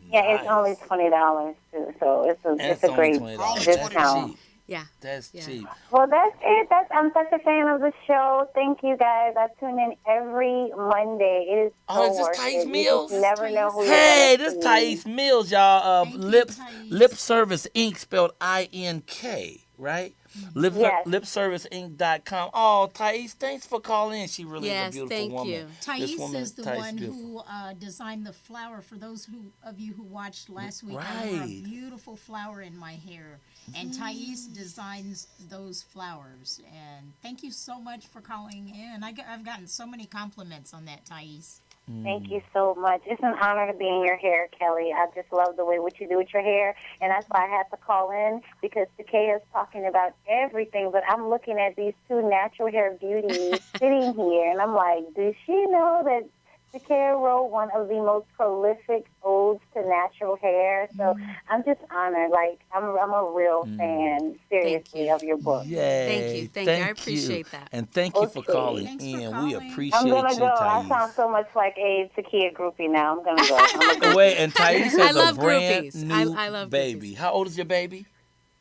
Yeah, it's only $20 too, so it's a great discount. Yeah, that's cheap. Well, that's it. I'm such a fan of the show. Thank you guys. I tune in every Monday. It is so is this worth Thais it. Mills? You just never know who Hey, you're this gonna Thais see. Mills, y'all. Lip Service Inc. spelled INK, right? Lipserviceinc.com. Oh, Thais, thanks for calling in. She really is a beautiful woman. Thais This woman is the Thais one beautiful. who designed the flower. For those of you who watched last week, I wore a Right. beautiful flower in my hair. And Thais designs those flowers. And thank you so much for calling in. I've gotten so many compliments on that, Thais. Thank you so much. It's an honor to be in your hair, Kelly. I just love the way what you do with your hair, and that's why I had to call in, because T'Keyah is talking about everything, but I'm looking at these two natural hair beauties sitting here, and I'm like, does she know that T'Keyah wrote one of the most prolific odes to natural hair? So I'm just honored. Like, I'm a real fan, seriously, of your book. Yay. Thank you. I appreciate that. And thank you for calling in. We appreciate I'm going to you, go. I Thais. sound so much like a T'Keyah groupie now. I'm going to go. Wait, and Thais I has a love brand groupies. new I love baby. How old is your baby?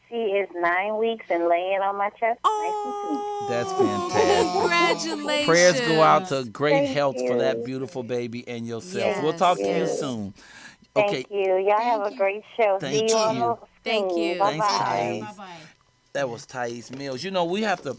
She is 9 weeks and laying on my chest. That's fantastic. Congratulations. Prayers go out to great Thank health for you. that beautiful baby and yourself. Yes, We'll talk to you yes. soon. Thank Okay. you. Y'all have a great show. Thank See you on you. the Thank screen. you. Bye-bye. Thanks, Thais. Bye-bye. That was Thais Mills. You know, we have to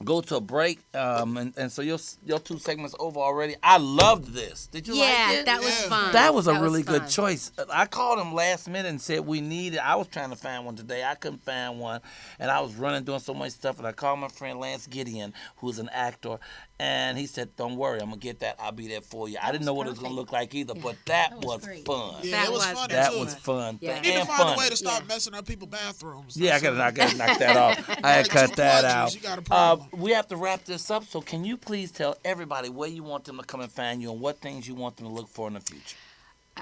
go to a break, and so your 2 segments over already. I loved this. Did you like it? That was fun. That was a That really good fun. choice. I called him last minute and said we needed. I was trying to find one today. I couldn't find one, and I was running doing so much stuff. And I called my friend Lance Gideon, who's an actor, and he said, "Don't worry, I'm gonna get that. I'll be there for you." I didn't know what it was gonna look like either, but that was fun. Yeah, it was funny That too. was fun. They And need to find funny. a way to stop messing up people's bathrooms. Yeah, I gotta knock that off. I had Like to cut two that plungers, out. you got a problem. We have to wrap this up. So can you please tell everybody where you want them to come and find you and what things you want them to look for in the future?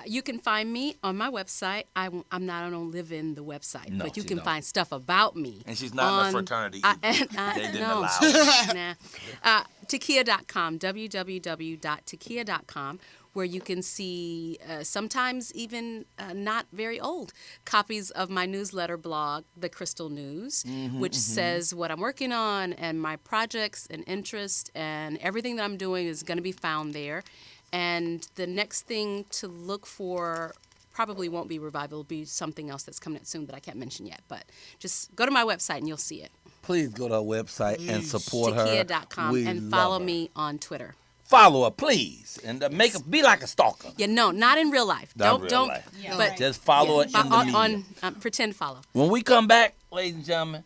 You can find me on my website. I don't live in the website, No, but you she can don't. find stuff about me. And she's not in on- a fraternity I- either. They didn't allow it. Nah. T'Keyah.com, www.T'Keyah.com, where you can see sometimes even not very old copies of my newsletter blog, The Crystal News, which says what I'm working on and my projects and interests, and everything that I'm doing is going to be found there. And the next thing to look for probably won't be Revival. It'll be something else that's coming out soon that I can't mention yet. But just go to my website and you'll see it. Please go to her website and support her. T'Keyah.com We and love follow her. me on Twitter. Follow her, please, and be like a stalker. Yeah, no, not in real life. Not real Don't. life. Yeah, But right. Just follow her in the media. Pretend follow. When we come back, ladies and gentlemen,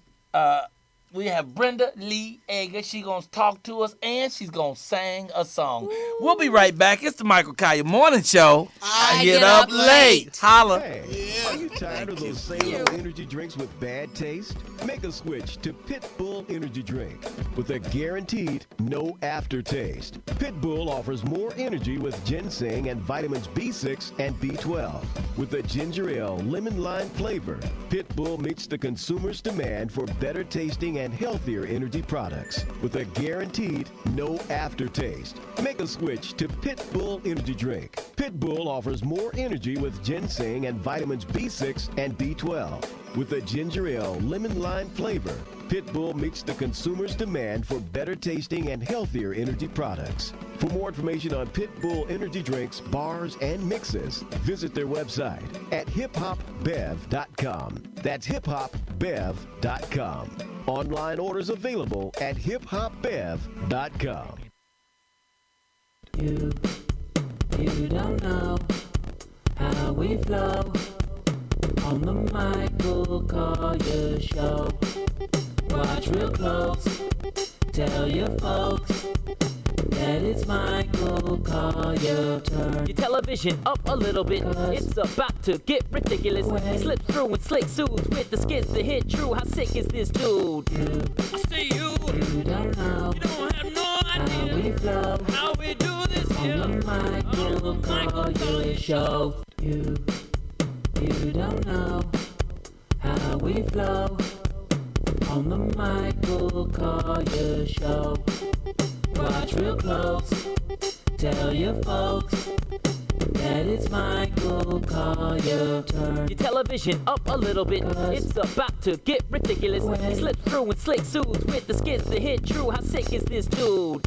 we have Brenda Lee Eager. She's going to talk to us, and she's going to sing a song. We'll be right back. It's the Michael Colyar Morning Show. I get up late. Holla. Hey, are you tired of those same old energy drinks with bad taste? Make a switch to Pitbull Energy Drink with a guaranteed no aftertaste. Pitbull offers more energy with ginseng and vitamins B6 and B12. With a ginger ale lemon lime flavor, Pitbull meets the consumer's demand for better tasting and healthier energy products with a guaranteed no aftertaste. Make a switch to Pitbull Energy Drink. Pitbull offers more energy with ginseng and vitamins B6 and B12. With a ginger ale lemon lime flavor, Pitbull meets the consumer's demand for better tasting and healthier energy products. For more information on Pitbull energy drinks, bars, and mixes, visit their website at hiphopbev.com. That's hiphopbev.com. Online orders available at hiphopbev.com. You don't know how we flow on the Michael Colyar Show. Watch real close, tell your folks that it's Michael Colyar turn. Your television up a little bit, it's about to get ridiculous. He slips through in slick suits with the skits that hit true. How sick is this dude? I see you. You don't know. You don't have no How idea we flow how we do this here. on the Michael Colyar Show. You don't know how we flow on the Michael Colyar Show. Watch real close, tell your folks that it's Michael Colyar turn. Your television up a little bit, it's about to get ridiculous. He slips through in slick suits with the skits that hit true. How sick is this dude?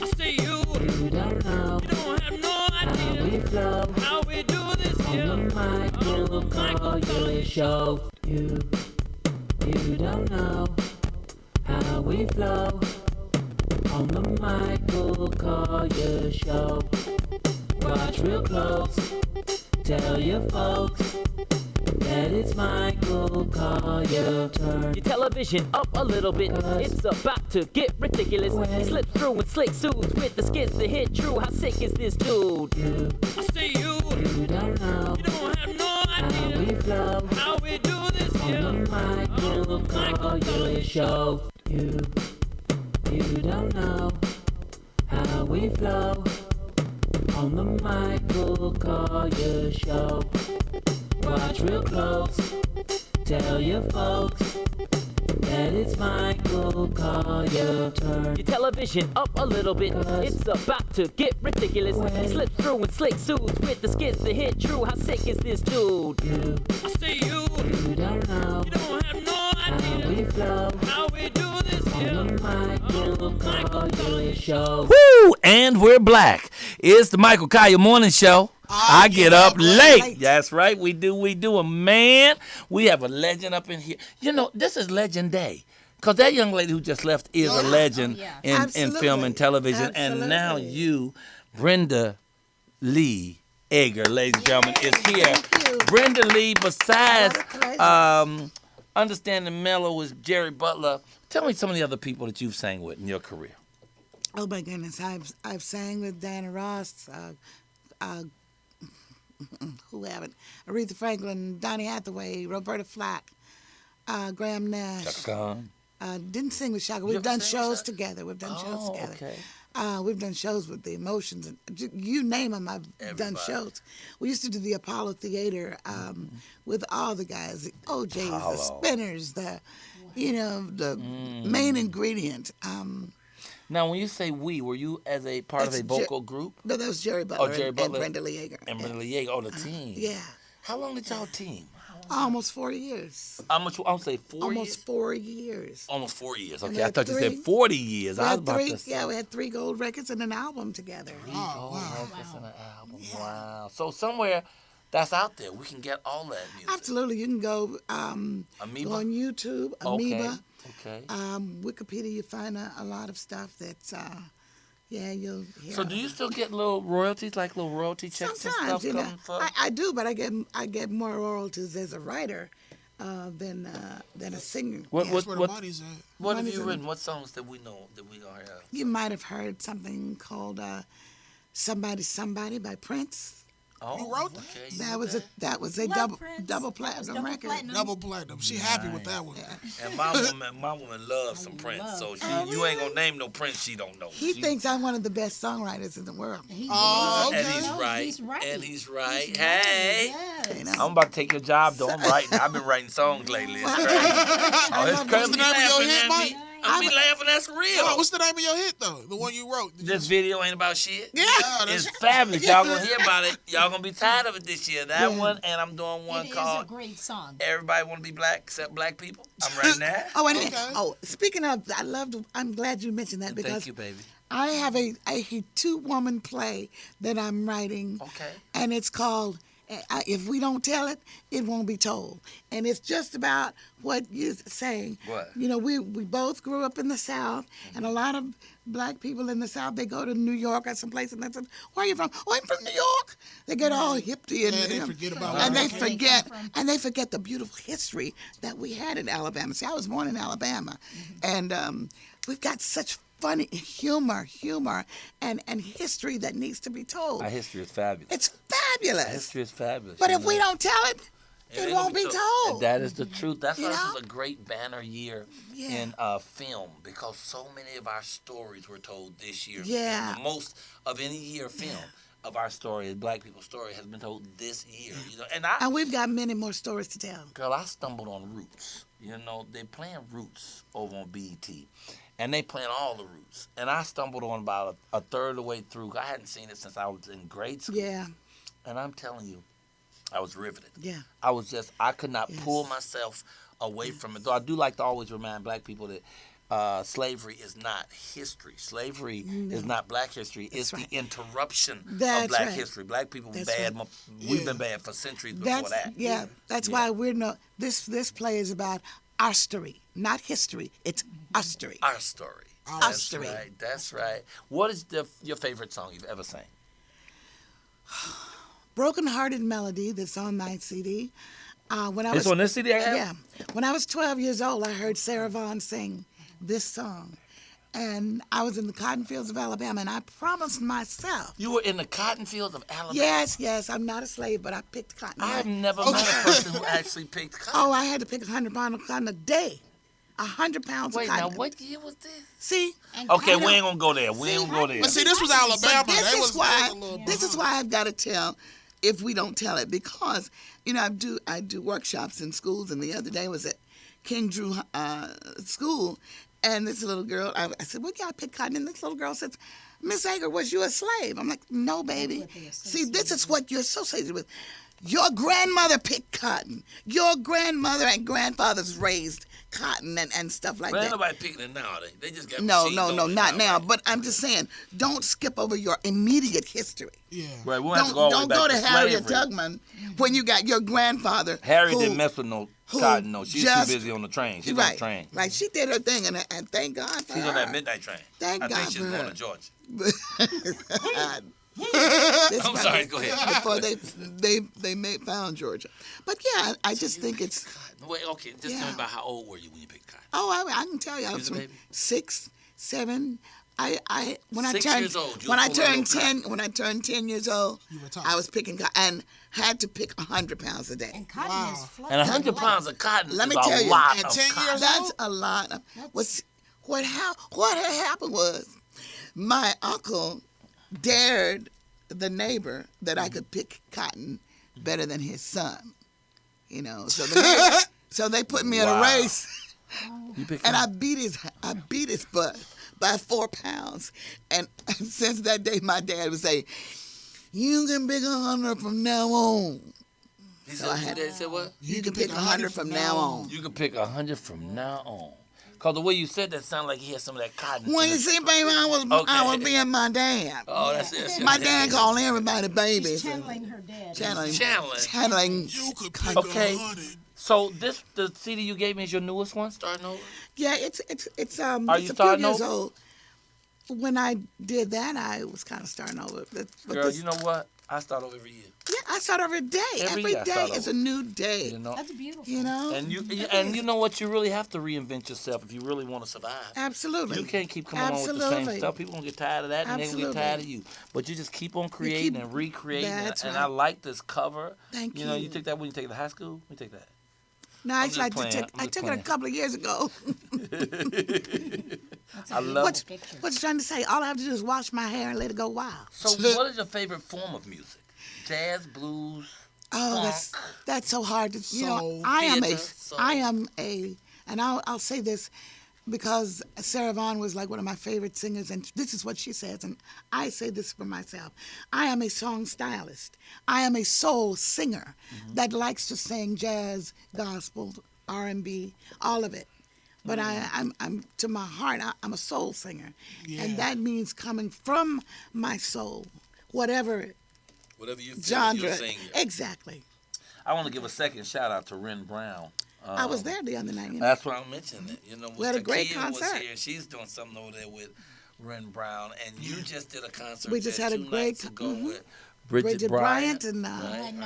I see you. You don't know You don't have no how idea we flow how we do this on here. the Michael Colyar Show. You don't know how we flow on the Michael Colyar Show. Watch real close, tell your folks that it's Michael Colyar turn. Your television up a little bit, it's about to get ridiculous. He slips through in slick suits with the skits that hit true. How sick is this dude? I see you. You don't know You don't have no how idea we flow how we do this on here. the Michael Colyar Show. You don't know how we flow on the Michael Colyar Show. Watch real close, tell your folks that it's Michael Colyar turn. Your television up a little bit, it's about to get ridiculous. He slips through in slick suits with the skits that hit true. How sick is this dude? I see you. You don't know You don't have no how idea we flow how we do this on here. the Michael Colyar Show. Woo! And we're black. It's the Michael Colyar Morning Show. I get up late. That's right. We do. And man, we have a legend up in here. You know, this is Legend Day. Because that young lady who just left is a legend in film and television. And now you, Brenda Lee Eager, ladies and gentlemen, is here. Brenda Lee, besides Understanding Mellow with Jerry Butler, tell me some of the other people that you've sang with in your career. Oh my goodness, I've sang with Diana Ross, who haven't? Aretha Franklin, Donny Hathaway, Roberta Flack, Graham Nash. Chaka Khan. Didn't sing with Shaka. We've done shows together. We've done shows together. Okay. We've done shows with the Emotions. And you name them, I've done shows. We used to do the Apollo Theater with all the guys, the OJs, the Spinners, the main ingredient. Now, when you say we, were you as a part of a vocal group? No, that was Jerry Butler, Jerry Butler and Brenda Lee Eager. And Brenda Lee Eager, the team. Yeah. How long did y'all team? Almost 40 years. I'll say 4 years? Almost 4 years. Almost 4 years. And Okay, I thought you said 40 years. I was about to say. Yeah, we had 3 gold records and an album together. Records and an album. Yeah. Wow. So somewhere that's out there, we can get all that music. Absolutely. You can go on YouTube, Amoeba. Okay. Wikipedia, you find a lot of stuff that's, you'll hear. So do you still get little royalties, like little royalty checks Sometimes, and stuff coming for? I do, but I get more royalties as a writer than a singer. That's where the money's at. What have you written? What songs that we know that we don't have? You might have heard something called Somebody by Prince. Oh, you wrote that? Okay. That was a double platinum record. Double platinum. She happy with that one. And my woman loves some Prince, so you ain't gonna name no Prince she don't know. He thinks I'm one of the best songwriters in the world. Okay. And he's right. Hey, I'm about to take your job though. I'm writing. I've been writing songs lately. It's crazy. It's crazy. What's the name of your hit, Mike? I be laughing. That's real. Oh, what's the name of your hit though? The one you wrote. This video ain't about shit. Yeah, It's fabulous. Y'all gonna hear about it. Y'all gonna be tired of it this year. That one, and I'm doing one called. It is a great song. Everybody want to be black except black people. I'm right now. Speaking of, I'm glad you mentioned that because Thank you, baby. I have a 2-woman play that I'm writing. Okay. And it's called If We Don't Tell It, It Won't Be Told. And it's just about what you're saying. What? You know, we both grew up in the South, and a lot of black people in the South, they go to New York or someplace, and they say, where are you from? Oh, I'm from New York. They get all hippie and they forget about and where they forget the beautiful history that we had in Alabama. See, I was born in Alabama, and we've got such funny humor, and history that needs to be told. Our history is fabulous. It's fabulous. Our history is fabulous. But if we don't tell it, it won't be told. And that is the truth. That's why You this know? is a great banner year in film, because so many of our stories were told this year. Yeah. The most of any year film of our story, black people's story, has been told this year. You know, and we've got many more stories to tell. Girl, I stumbled on Roots. You know, they playing Roots over on BET. And they playing all the Roots. And I stumbled on about a third of the way through. I hadn't seen it since I was in grade school. Yeah. And I'm telling you, I was riveted. Yeah. I could not pull myself away from it. Though I do like to always remind black people that slavery is not history. Slavery is not black history. It's the interruption of black history. Black people were bad. Right. We've been bad for centuries before that. Yeah, that's why we're no. This play is about our story, not history. It's our story. Our story. Our story. That's right. What is your favorite song you've ever sang? Broken Hearted Melody that's on my CD. It's on this CD I have? Yeah. When I was 12 years old, I heard Sarah Vaughan sing this song. And I was in the cotton fields of Alabama, and I promised myself. You were in the cotton fields of Alabama? Yes. I'm not a slave, but I picked cotton. I've never met a person who actually picked cotton. Oh, I had to pick 100 pounds of cotton a day. 100 pounds Wait, of cotton. Now, what year was this? See? Okay, we ain't gonna go there. We ain't gonna go there. But see, this was Alabama. This is why I've got to tell. If we don't tell it, because I do workshops in schools, and the other day was at King Drew School, and this little girl, I said, "Well, yeah, I picked cotton," and this little girl says, "Miss Eager, was you a slave?" I'm like, "No, baby. See, this is what you're associated with. Your grandmother picked cotton. Your grandmother and grandfathers raised cotton and stuff like that." Nobody picking it now. They just got No, machines not now. But I'm just saying, don't skip over your immediate history. Yeah. Right. We'll have to go all the way Don't back go to Harriet slavery. Tubman when you got your grandfather. Harriet didn't mess with no cotton. No, she was too busy on the train. She's on the train. Right. She did her thing, and thank God for her. She's on that midnight train. Thank I God think she's for going her. to Georgia. I'm sorry, go ahead. Before they found Georgia. But yeah, I just think it's. Wait, okay. Just tell me about how old were you when you picked cotton? Oh, I can tell you. I was from 6, 7. When 6 years old. When I turned 10 years old, I was picking cotton and had to pick 100 pounds a day. And cotton is fluffy. And 100 pounds of cotton Let me is tell a you, lot at of 10 cotton. years that's a lot. What had happened was my uncle dared the neighbor that I could pick cotton better than his son. So they put me in a race, and I beat his butt by 4 pounds. And since that day, my dad would say, "You can pick 100 from now on." He said what? You can pick 100 from now on. You can pick 100 from now on. Because the way you said that sounded like he had some of that cotton. Well, you see, baby, I was being my dad. Oh, that's it. My dad called everybody baby. She's channeling her dad. Channeling. You could pick Okay. 100. So the CD you gave me is your newest one, Starting Over? Yeah, it's Are you a few starting years over? old. When I did that, I was kind of starting over. But Girl, you know what? I start over every year. Yeah, I start every day. Every year I day start is over. a new day. You know? That's beautiful. You know? And you know what? You really have to reinvent yourself if you really want to survive. Absolutely. You can't keep coming on with the same stuff. People gonna get tired of that, and they're gonna get tired of you. But you just keep on creating and recreating. That's and right. I like this cover. Thank You know, you. you took that when you take it to high school. You take that. No, I'm actually, just playing. I took it a couple of years ago. I love what you trying to say? All I have to do is wash my hair and let it go wild. So, what is your favorite form of music? Jazz, blues, Oh, funk? that's so hard to. You know, Soul. I Theater, soul. am a, and I'll say this. because Sarah Vaughan was like one of my favorite singers, and this is what she says, and I say this for myself. I am a song stylist. I am a soul singer that likes to sing jazz, gospel, R&B, all of it. But I'm to my heart, I'm a soul singer, and that means coming from my soul, whatever you feel, genre. you sing it. Exactly. I want to give a second shout out to Ren Brown. I was there the other night. That's why I'm mentioning it. You know, We had a great T'Keyah was concert. here. She's doing something over there with Ren Brown, and you just did a concert. We just had a two great nights ago with Bridget Bryant and Bridget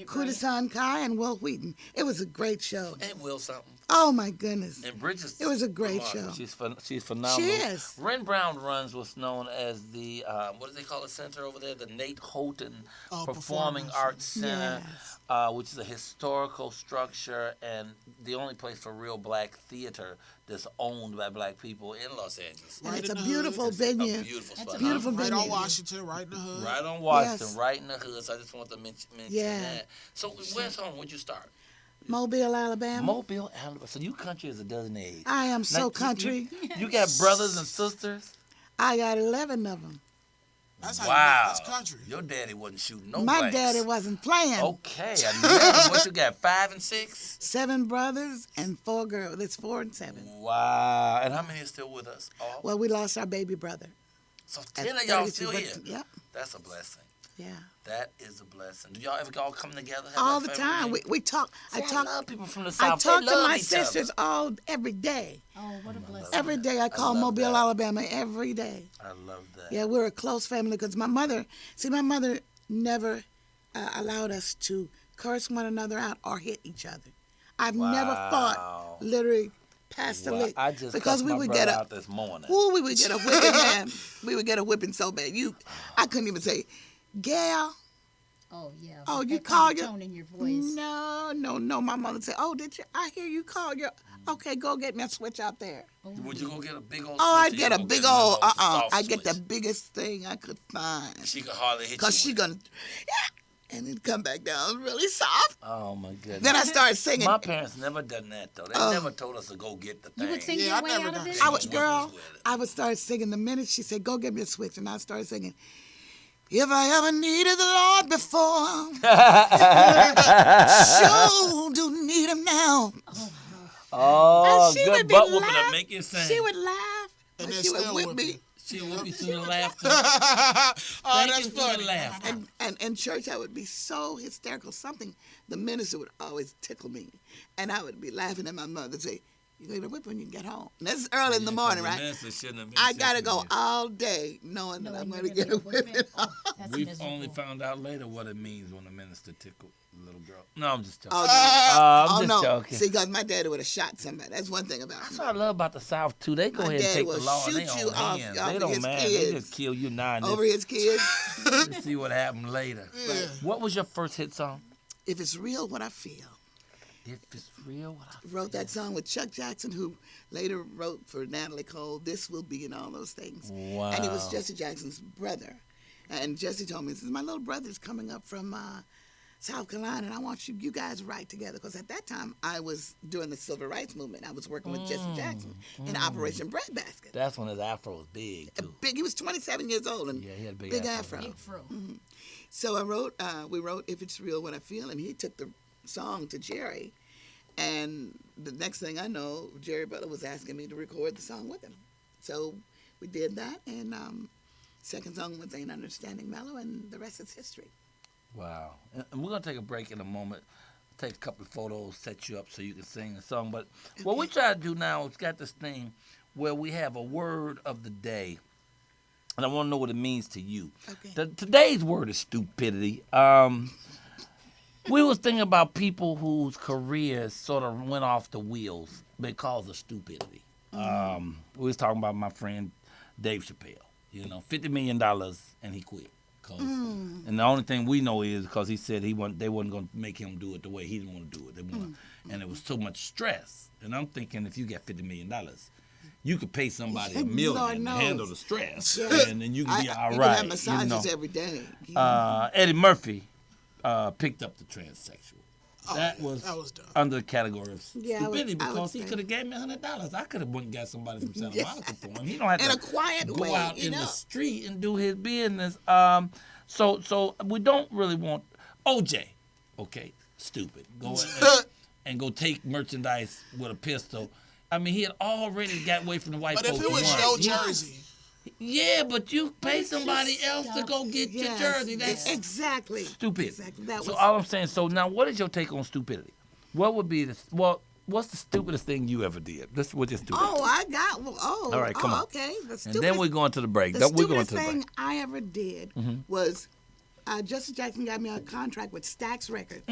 Kudasan Kai and Will Wheaton. It was a great show. And Will something. Oh my goodness! And Bridget's it was a great show. She's phenomenal. She is. Ren Brown runs what's known as the what do they call the center over there? The Nate Houghton Performing Arts Center, which is a historical structure and the only place for real black theater that's owned by black people in Los Angeles. And it's a beautiful venue. A beautiful spot. It's a beautiful venue. Right on Washington, right in the hood. Right on Washington, right in the hood. So I just want to mention Yeah. that. So where's home? Where'd you start? Mobile, Alabama. Mobile, Alabama. So you country as a dozen age. I am so Now, country. You got brothers and sisters? I got 11 of them. That's how Wow. That's country. Your daddy wasn't shooting no My blanks. daddy wasn't playing. Okay. 11. What you got, 5 and 6? 7 brothers and 4 girls. It's 4 and 7. Wow. And how many are still with us? All? Well, we lost our baby brother. So At 10 of y'all 32, still but- here? Yep. That's a blessing. Yeah. That is a blessing. Do y'all ever all come together? have All like the family time. reunions? We talk. See, I love people from the I South. talk They to love my each sisters other. every day. Oh, what a blessing. Every day I call love Mobile, that. Alabama every day. I love that. Yeah, we're a close family because my mother never allowed us to curse one another out or hit each other. I've never fought, literally past the lick. I just because cussed we my would brother get out this morning. we would get a whipping, man. We would get a whipping so bad. I couldn't even say, Gail. Oh, yeah. Oh, With you that call kind of your tone in your voice. No. My mother said, "Oh, did you? I hear you call your. Okay, go get me a switch out there." Would you go get a big old Oh, switch I'd or get you a go big get old. little soft I get the switch? biggest thing I could find. She could hardly hit you. Cause she gonna, and then come back down really soft. Oh my goodness. Then I started singing. My parents never done that though. They never told us to go get the thing. You would sing your way out of it? I would start singing the minute she said, "Go get me a switch," and I started singing. If I ever needed the Lord before, sure do need him now. Oh, she good would be butt whooping to laugh- make you sing. She would laugh, And but then she would still whip whip me. you. She would be through the laughter. Oh, Thank that's you for the funny. laughter. And in church, I would be so hysterical. The minister would always tickle me. And I would be laughing at my mother and say, "You're going to whip when you get home." And that's early in the morning, right? I got to go all day knowing that I'm going to get a whipping. We've only found out later what it means when a minister tickled a little girl. No, I'm just joking. Oh, no. I'm just no. joking. See, because my daddy would have shot somebody. That's one thing about That's me. what I love about the South, too. They go My ahead and daddy take the will law in shoot their you own off hands. of They don't his mind. They kids. just kill you now and Over his kids. just see what happened later. Yeah. What was your first hit song? If it's real, what I feel. If it's real, what I Wrote that song with Chuck Jackson, who later wrote for Natalie Cole, "This Will Be," and all those things. Wow. And he was Jesse Jackson's brother. And Jesse told me, he says, "My little brother's coming up from South Carolina, and I want you guys to write together." Because at that time, I was doing the civil rights movement. I was working with Jesse Jackson in Operation Breadbasket. That's when his afro was big, too. Big. He was 27 years old and Yeah, he had a big afro. Big fro. So we wrote "If It's Real, What I Feel," and he took the song to Jerry. And the next thing I know, Jerry Butler was asking me to record the song with him. So we did that, and second song was "Ain't Understanding Mellow," and the rest is history. Wow. And we're going to take a break in a moment. Take a couple of photos, set you up so you can sing the song. But what we try to do now is got this thing where we have a word of the day. And I want to know what it means to you. Okay. Today's word is stupidity. We was thinking about people whose careers sort of went off the wheels because of stupidity. We was talking about my friend Dave Chappelle. $50 million and he quit. And the only thing we know is because he said they wasn't going to make him do it the way he didn't want to do it. And it was so much stress. And I'm thinking if you got $50 million, you could pay somebody $1 million to handle the stress. Yes. And then you can be all you right. can have massages every day. Eddie Murphy picked up the transsexual. That was dumb. under the category of Yeah, stupidity I would because he say. could have gave me $100. I could have went and got somebody from Santa Monica for him. He don't have In to a quiet go way, out you in know. the street and do his business. So we don't really want OJ. Okay, stupid. Go and go take merchandise with a pistol. I mean, he had already got away from the white But folks. if it was once. your jersey. Yeah, but you pay somebody else to go get your jersey. That's exactly stupid. Exactly. That So was all I'm saying, so now what is your take on stupidity? What would be what's the stupidest thing you ever did? We'll just do that. Oh, I got. All right, come on. Okay. The And then we're going to the break. The We're going stupidest to the break. thing I ever did was Justice Jackson got me a contract with Stax Records.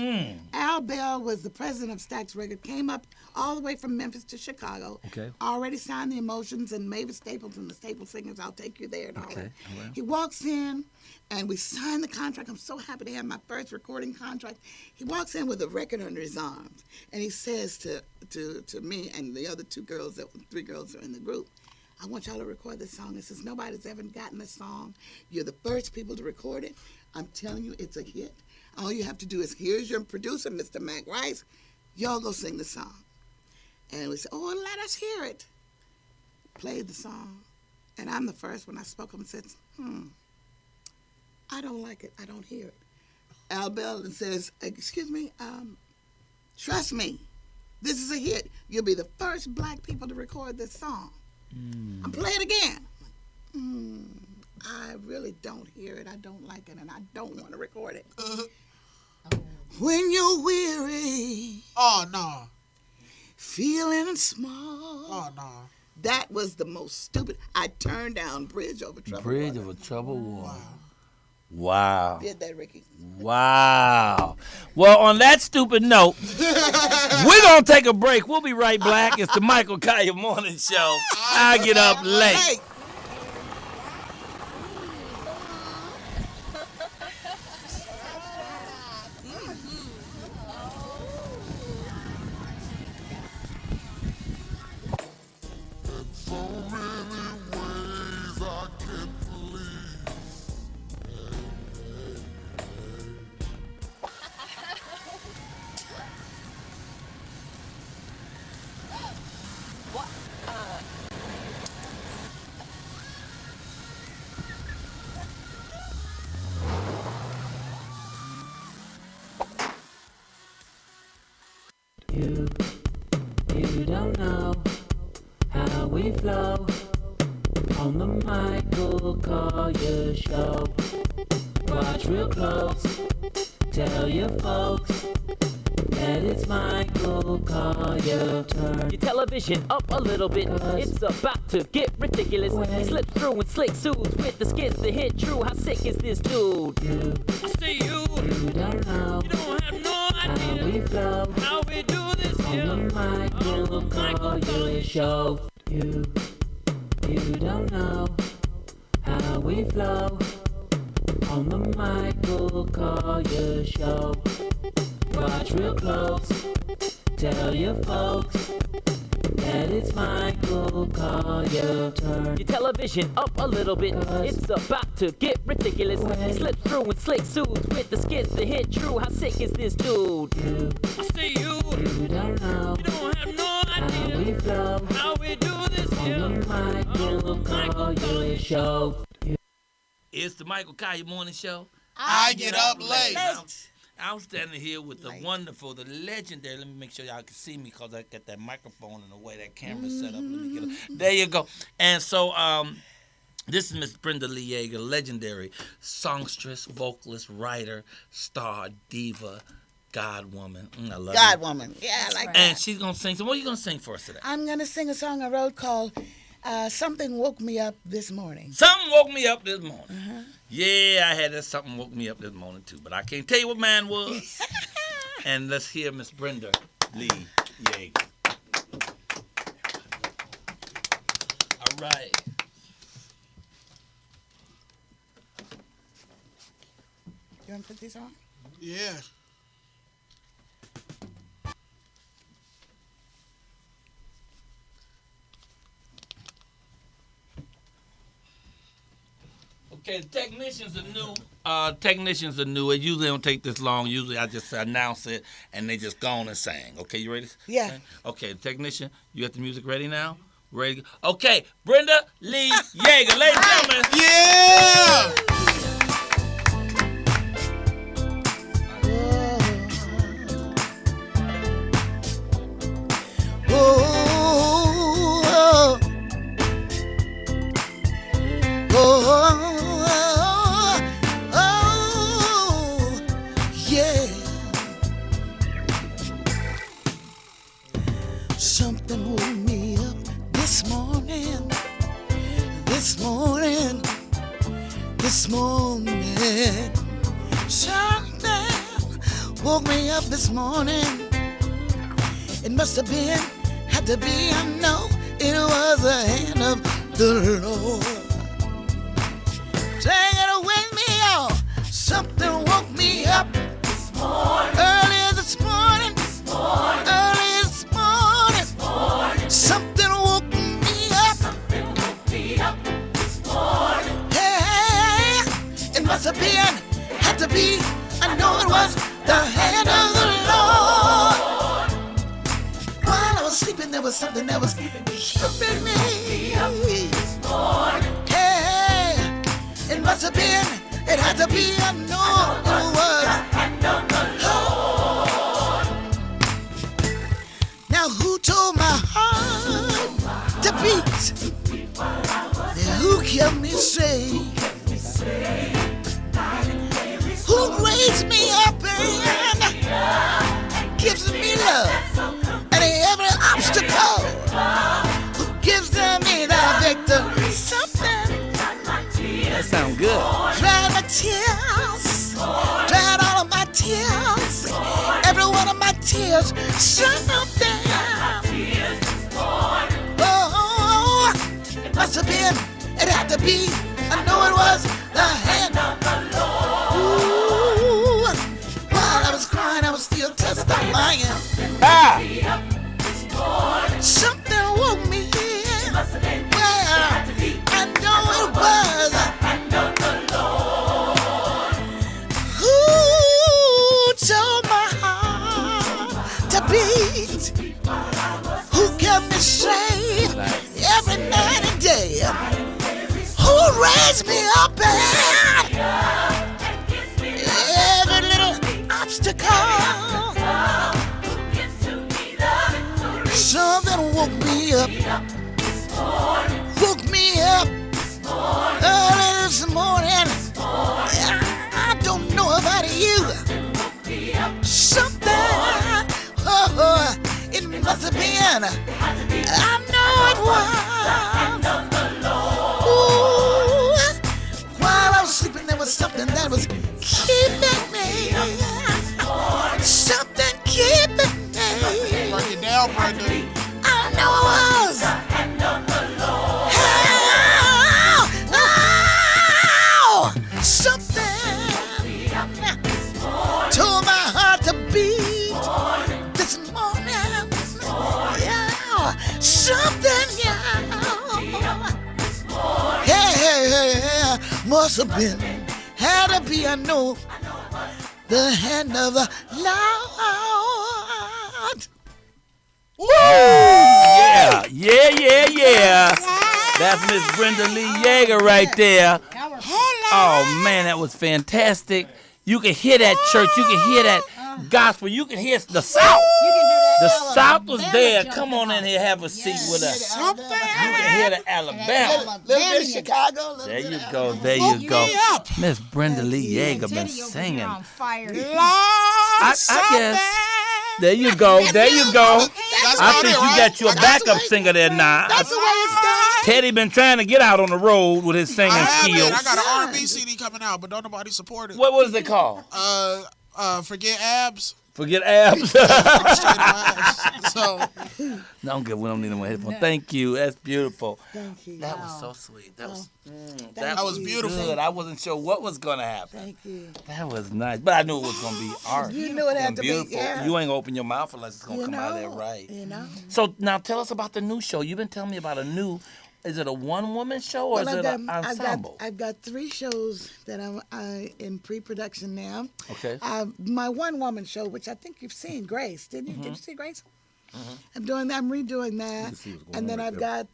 Al Bell was the president of Stax Records. Came up all the way from Memphis to Chicago. Okay. Already signed the Emotions and Mavis Staples and the Staples Singers. I'll take you there and all that. All right. He walks in, and we signed the contract. I'm so happy to have my first recording contract. He walks in with a record under his arms, and he says to me and the other three girls that are in the group, I want y'all to record this song. He says, nobody's ever gotten this song. You're the first people to record it. I'm telling you, it's a hit. All you have to do is, here's your producer, Mr. Mac Rice. Y'all go sing the song. And we said, oh, let us hear it. Played the song. And I'm the first when I spoke up and said, I don't like it. I don't hear it. Al Bell says, excuse me, trust me. This is a hit. You'll be the first black people to record this song. I'm playing it again. I really don't hear it. I don't like it, and I don't want to record it. When you're weary. Oh, no. Feeling small. Oh, no. That was the most stupid. I turned down Bridge Over Troubled Bridge Water. over troubled water. Wow. Did that, Ricky? Wow. Well, on that stupid note, we're going to take a break. We'll be right back. It's the Michael Colyar Morning Show. I get up late. You don't know how we flow on the Michael Colyar Show. Watch real close, tell your folks that it's Michael Colyar's turn. Your television up a little bit, it's about to get ridiculous. He slips through and slick suits with the skits that hit true. How sick is this dude? I say you don't know. You don't have no idea how we flow how we do this on here. the Michael Colyar Show. You don't know how we flow on the Michael Colyar Show. Watch real close, tell your folks that it's Michael Colyar's turn. Your television up a little bit, it's about to get ridiculous. He slips through in slick suits with the skits that hit true. How sick is this dude? I say you don't know. You don't have no idea how we flow how we do this here. on the Michael Colyar Show. It's the Michael Colyar Morning Show. I get up late. I'm standing here with the wonderful, the legendary. Let me make sure y'all can see me because I got that microphone and the way that camera's set up. Let me get it. There you go. And so this is Miss Brenda Lee Eager, legendary songstress, vocalist, writer, star, diva, God woman. I love God you. woman. Yeah, I like that. And she's going to sing. So what are you going to sing for us today? I'm going to sing a song I wrote called Something Woke Me Up This Morning. Something woke me up this morning. Yeah, I had that something woke me up this morning too, but I can't tell you what mine was. And let's hear Miss Brenda Lee Eager. All right. You want to put this on? Yeah. Okay, technicians are new. Technicians are new. It usually don't take this long. Usually I just announce it and they just go on and sing. Okay, you ready? Yeah. Okay, technician, you got the music ready now? Ready? Okay, Brenda Lee Eager, ladies and gentlemen. Yeah! Something woke me up this morning. Something woke me up this morning. It must have been, had to be, I know it was the hand of the Lord. Dang it, wake me up. Something woke me up this morning. Early this morning. Early this morning. Something woke me up. This morning. Hey, it must have been, had to be, I know it was the hand of the Lord. While I was sleeping, there was something that was keeping me. Hey, it must have been, it had to be, I know it was the hand of the Lord. Now who told my heart to beat? Who kept me safe? Who raised me up and gives me love at every obstacle? Who gives me the victory? Something. That sounds good. Dried my tears, dried all of my tears, every one of my tears. Something. Oh, it must have been, it had to be, I know it was the hand of the Lord. Ooh, while I was crying, I was still testifying. Something woke me in. Well, I know it was the hand of the Lord. Who told my heart to beat? Who kept me safe every night and day? Who raised me up and every little obstacle? Something woke me up. Woke me up early this morning. I don't know about you. Something, oh, it must have been. I know it was. Ooh, while I was sleeping, there was something that was keeping me. Something keeping me. Break it down, Brenda. I know it was. Something told my heart to beat this morning. Yeah, something, yeah, must have been, had to be, I know, the hand of the Lord. Woo! Yeah. That's Miss Brenda Lee Eager right there. Oh, man, that was fantastic. You can hear that church. You can hear that gospel. You can hear the South. The South was there. Come on in here, have a seat with us. You can hear the Alabama. Little bit of Chicago. There you go. There you go. Miss Brenda Lee Eager been singing. I guess. There you go. There you go. I think you got your backup singer there now. That's the way it's done. Teddy been trying to get out on the road with his singing skills. I got an R&B CD coming out, but don't nobody support it. What is it called? Forget Abs. Forget Abs. So no, I'm good. We don't need no headphones. No. Thank you. That's beautiful. Thank you. That was so sweet. That was beautiful. Good. I wasn't sure what was gonna happen. Thank you. That was nice, but I knew it was gonna be art. You knew it had to beautiful. be. Yeah. You ain't gonna open your mouth unless it's gonna come out of there right. You know. So now tell us about the new show. You've been telling me about a new Is it a one-woman show or is it an ensemble? I've got 3 shows that I'm in pre-production now. Okay. My one-woman show, which I think you've seen, Grace. Did you see Grace? I'm doing that. I'm redoing that. And then I've got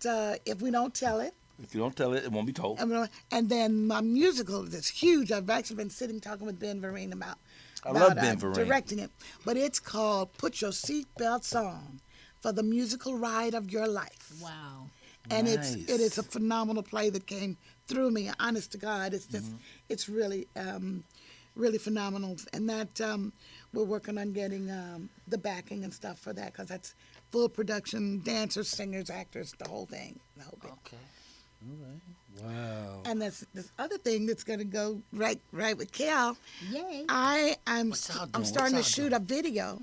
If We Don't Tell It. If you don't tell it, it won't be told. And then my musical that's huge. I've actually been talking with Ben Vereen about love Ben Vereen. Directing it. But it's called Put Your Seatbelts On for the Musical Ride of Your Life. Wow. And Nice. it is a phenomenal play that came through me. Honest to God, it's just it's really really phenomenal. And that we're working on getting the backing and stuff for that because that's full production, dancers, singers, actors, the whole thing. Okay. All right. Wow. And this other thing that's going to go right with Cal. Yay. I'm starting to shoot a video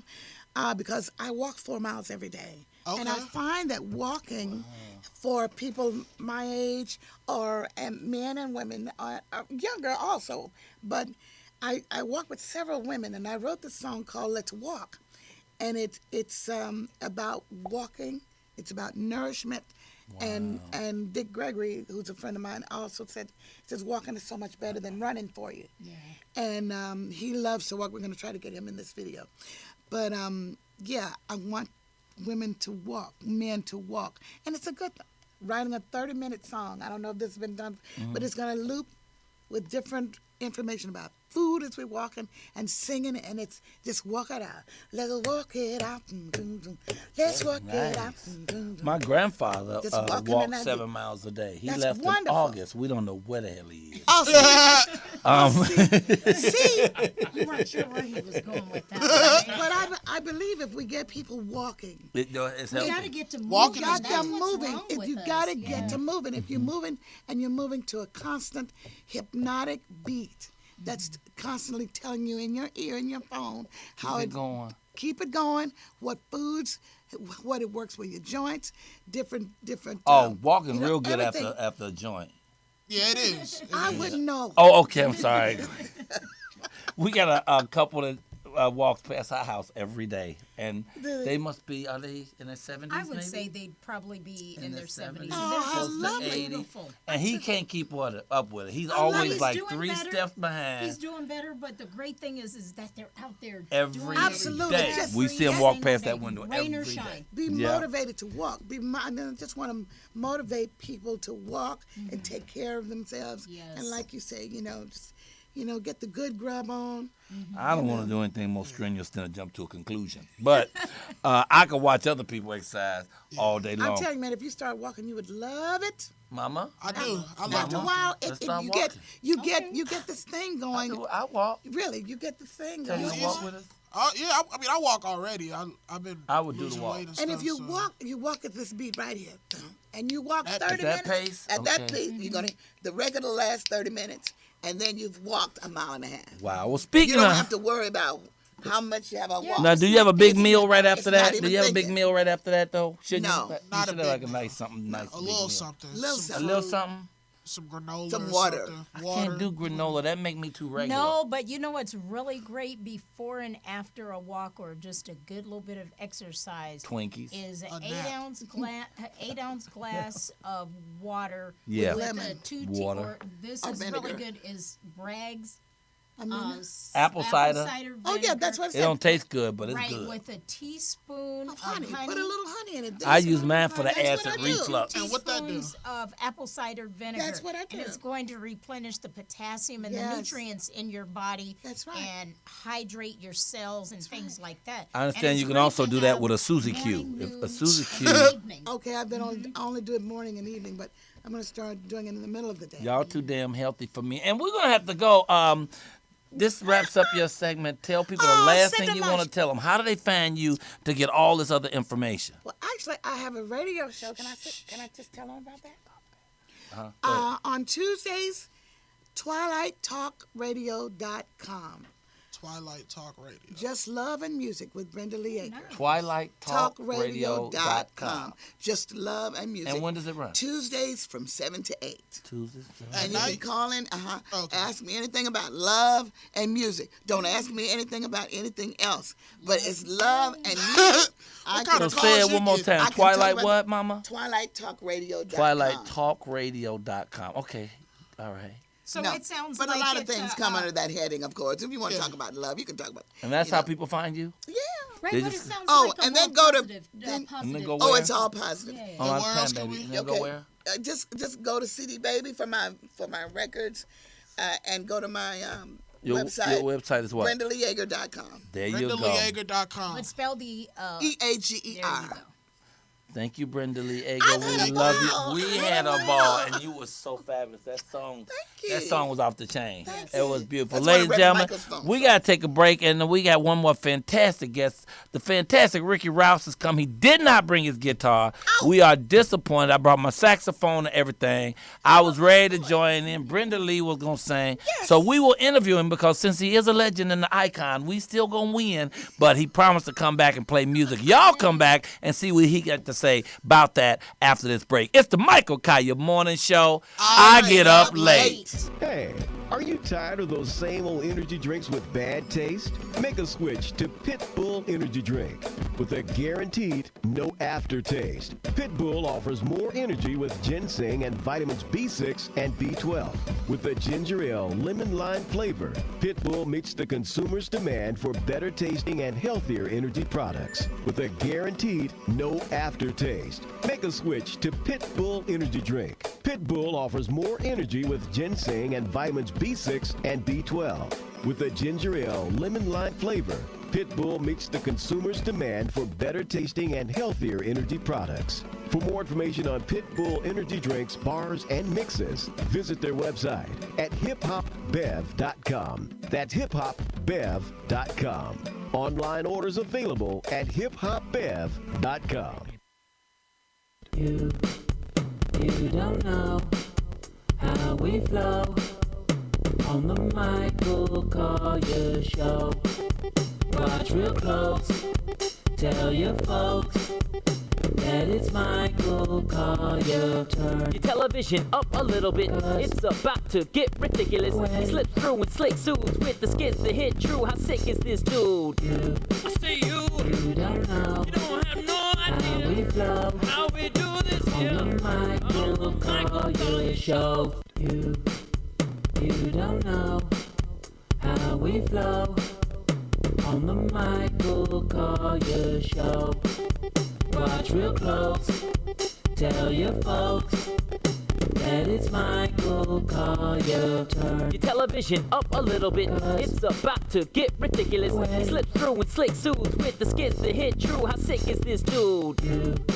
because I walk 4 miles every day. Okay. And I find that walking for people my age and men and women are younger also, but I walk with several women, and I wrote this song called Let's Walk. And it's about walking. It's about nourishment. Wow. And Dick Gregory, who's a friend of mine, also says walking is so much better than running for you. Yeah. And he loves to walk. We're going to try to get him in this video. But, I want women to walk, men to walk. And it's a good thing. Writing a 30-minute song. I don't know if this has been done, but it's going to loop with different information about food as we're walking and singing, and it's just walk it out. Let's walk it out. Let's walk it out. My grandfather walked 7 day. miles a day. He That's left wonderful. in August. We don't know where the hell he is. See, You weren't sure where he was going with that. but I believe if we get people walking, It's We healthy. got to get to moving. Walking got That's them what's moving. wrong If with you us. got to get to moving, if you're moving and you're moving to a constant hypnotic beat that's constantly telling you in your ear in your phone how Keep it going. Keep it going. What foods, what it works with your joints, different. Walking real good everything. after a joint. Yeah, it is. I wouldn't know. Oh, okay. I'm sorry. We got a couple that walks past our house every day, and they must be. Are they in their 70s? I would maybe? say they'd probably be in their 70s. Oh, They're how just lovely. beautiful. And he can't keep up with it. He's I love always he's like doing 3 better. steps behind. He's doing better, but the great thing is that they're out there Every doing Absolutely. day. Just We see him every walk past single that window day, rain or every shine. day. Be Yeah. motivated to walk. I just want to motivate people to walk and take care of themselves. Yes. And like you say, just, get the good grub on. I don't want to do anything more strenuous than to jump to a conclusion. But I could watch other people exercise all day long. I'm telling you, man, if you start walking, you would love it. Mama? I do. I like After a walking. while, Let's if start you walking. get this thing going. I walk. Really, you get the thing Tell going. you to walk with us. Yeah, I walk already. I've been. I would do the losing walk. weight and And if stuff, you walk at this beat right here, and you walk At 30 that minutes. pace? At that Okay. pace, you're gonna the regular last 30 minutes, and then you've walked a mile and a half. Wow. Well, You speaking don't of. have to worry about how much you have a walk. Now, do you have a big meal right after It's not that? Do even you have a big thinking. meal right after that, though? Shouldn't No. you? Not You a should have like big a nice something, nice a big little meal. something. Little some, A little something. some granola. Some or water. something. I Water. can't do granola. That make me too regular. No, but you know what's really great before and after a walk or just a good little bit of exercise Twinkies. is an A 8-ounce glass of water Yeah. with Lemon. a 2 Water. or this Or is vinegar. really good is Bragg's Apple cider. Oh yeah, that's what I It said. don't taste good, but it's right, good. with a teaspoon Of honey. Put a little honey in it. I use mine for the That's what acid I do. reflux. And what that do? teaspoons of apple cider vinegar. That's what I do. And it's going to replenish the potassium and Yes. the nutrients in your body. That's right. And hydrate your cells and things like that. I understand And you it's can great also to do that have with a Suzy Q. morning, If a noon, Suzy Q. and evening. Okay, I've been only do it morning and evening, but I'm gonna start doing it in the middle of the day. Y'all too damn healthy for me. And we're going to have to go. This wraps up your segment. Tell people the last thing you want to tell them. How do they find you to get all this other information? Well, actually, I have a radio show. Can I just tell them about that? Uh-huh. On Tuesdays, TwilightTalkRadio.com. Twilight Talk Radio. Just Love and Music with Brenda Lee Eager. TwilightTalkRadio.com. Just Love and Music. And when does it run? Tuesdays from 7 to 8. Tuesdays. And you can call in, ask me anything about love and music. Don't ask me anything about anything else. But it's love and music. So say it one more time. Twilight what, Mama? TwilightTalkRadio.com. TwilightTalkRadio.com. Okay. All right. So it sounds but like a lot of it's, things come under that heading, of course. If you want to talk about love, you can talk about. And that's how people find you? Yeah. Right, They but it just- sounds Oh, like a and more then go to. positive, Then, then go oh, where? it's all positive. Yeah. Oh, I'm fine, baby. And then go where? Just go to CD Baby for my records, and go to my Your website. Your website is what? BrendaLeeEager.com. There you go. BrendaLeeEager.com. Let's spell the EAGER. Thank you, Brenda Lee Eager. We love you. We had a ball, and you were so fabulous. That song was off the chain. It was beautiful. That's Ladies and one of gentlemen, Michael's songs. we got to take a break, and we got one more fantastic guest. The fantastic Ricky Rouse has come. He did not bring his guitar. We are disappointed. I brought my saxophone and everything. I was ready to join in. Brenda Lee was going to sing. So we will interview him because since he is a legend and an icon, we still going to win, but he promised to come back and play music. Y'all come back and see what he got to say about that after this break. It's the Michael Colyar Morning Show. I get up late. Hey, are you tired of those same old energy drinks with bad taste? Make a switch to Pitbull Energy Drink. With a guaranteed no aftertaste, Pitbull offers more energy with ginseng and vitamins B6 and B12. With the ginger ale lemon lime flavor, Pitbull meets the consumer's demand for better tasting and healthier energy products. With a guaranteed no aftertaste, make a switch to Pitbull Energy Drink. Pitbull offers more energy with ginseng and vitamins B6 and B12. With the ginger ale lemon lime flavor, Pitbull meets the consumer's demand for better tasting and healthier energy products. For more information on Pitbull energy drinks, bars, and mixes, visit their website at hiphopbev.com. That's hiphopbev.com. Online orders available at hiphopbev.com. You don't know how we flow on the Michael Colyar Show. Watch real close, tell your folks that it's Michael Colyar turn. Your television up a little bit, it's about to get ridiculous. He slips through in slick suits with the skits that hit true. How sick is this dude? I say you don't know. You don't have no idea How we flow how we do this here. on the Michael Colyar Show. You don't know how we flow on the Michael Colyar Show. Watch real close, tell your folks that it's Michael Colyar turn. Your television up a little bit, it's about to get ridiculous. He slips through in slick suits with the skits that hit true. How sick is this dude?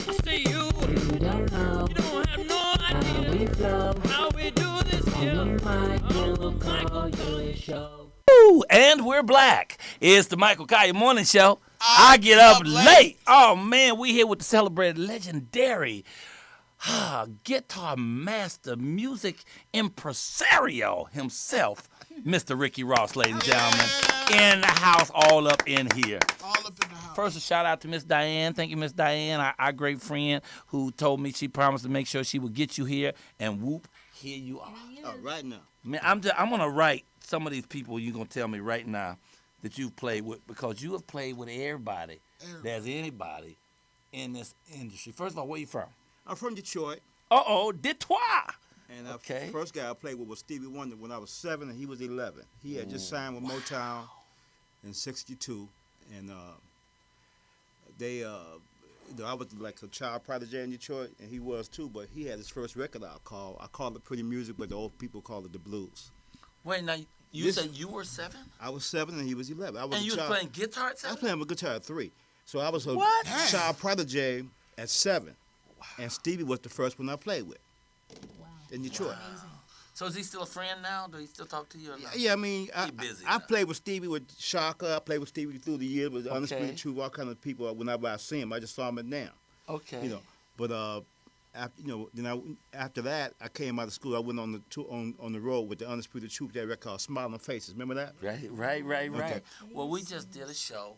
I say you don't know. You don't have no How idea we flow how we do this here. on the Michael Colyar Show. Woo, and we're black. It's the Michael Colyar Morning Show. I get up late. Oh, man, we here with the celebrated legendary guitar master, music impresario himself, Mr. Ricky Rouse, ladies and gentlemen, in the house, all up in here. All up in the house. First, a shout out to Miss Diane. Thank you, Miss Diane, our great friend who told me she promised to make sure she would get you here. And whoop, here you are. Right now. Man, I'm gonna write some of these people you're gonna tell me right now that you've played with, because you have played with everybody. There's anybody in this industry. First of all, where you from? I'm from Detroit. Detroit. And the first guy I played with was Stevie Wonder when I was 7 and he was 11. He had just signed with Motown in '62, and I was like a child prodigy in Detroit, and he was too. But he had his first record I called it Pretty Music, but the old people called it the blues. Wait, now you said you were 7? I was 7 and he was 11. And you was playing guitar at 7? I was playing with guitar at 3. So I was a What? child prodigy at 7. Wow. And Stevie was the first one I played with. Wow. In Detroit. Wow. So is he still a friend now? Do he still talk to you or not? Yeah, I mean, busy I played with Stevie with Shaka. I played with Stevie through the years with Undisputed Truth, all kind of people. Whenever I see him, I just saw him at now. Okay. You know, but after that, I came out of school. I went on the road with the Undisputed Truth. That record called "Smiling Faces." Remember that? Right. Okay. Well, we just did a show.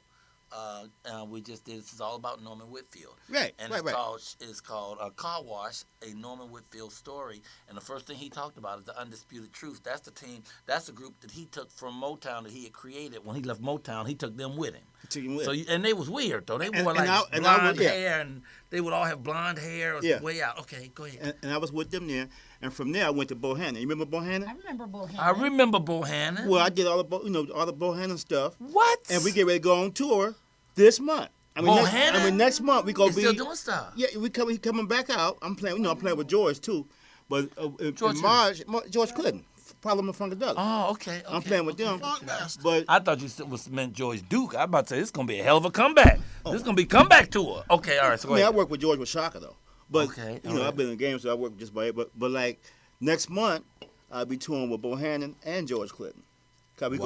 We just did. This is all about Norman Whitfield. Right. And right. It's called Car Wash, a Norman Whitfield story. And the first thing he talked about is the Undisputed Truth. That's the team. That's the group that he took from Motown that he had created. When he left Motown, he took them with him. And they was weird though. They wore blonde hair, and they would all have blonde hair way out. Okay, go ahead. And I was with them there, and from there I went to Bohannon. You remember Bohannon? I remember Bohannon. Well, I did all the Bohannon stuff. What? And we get ready to go on tour this month. Next month we gonna be still doing stuff. Yeah, he coming back out. I'm playing. I'm playing with George too, but in March, George Clinton. Parliament Funkadelic. Oh, okay. I'm playing with them. But I thought you meant George Duke. I was about to say, this is going to be a hell of a comeback. This is going to be comeback tour. Okay, all right. So I work with George with Shaka, though. But, I've been in games, so I work just by it. But like, next month, I'll be touring with Bohannon and George Clinton. Cause we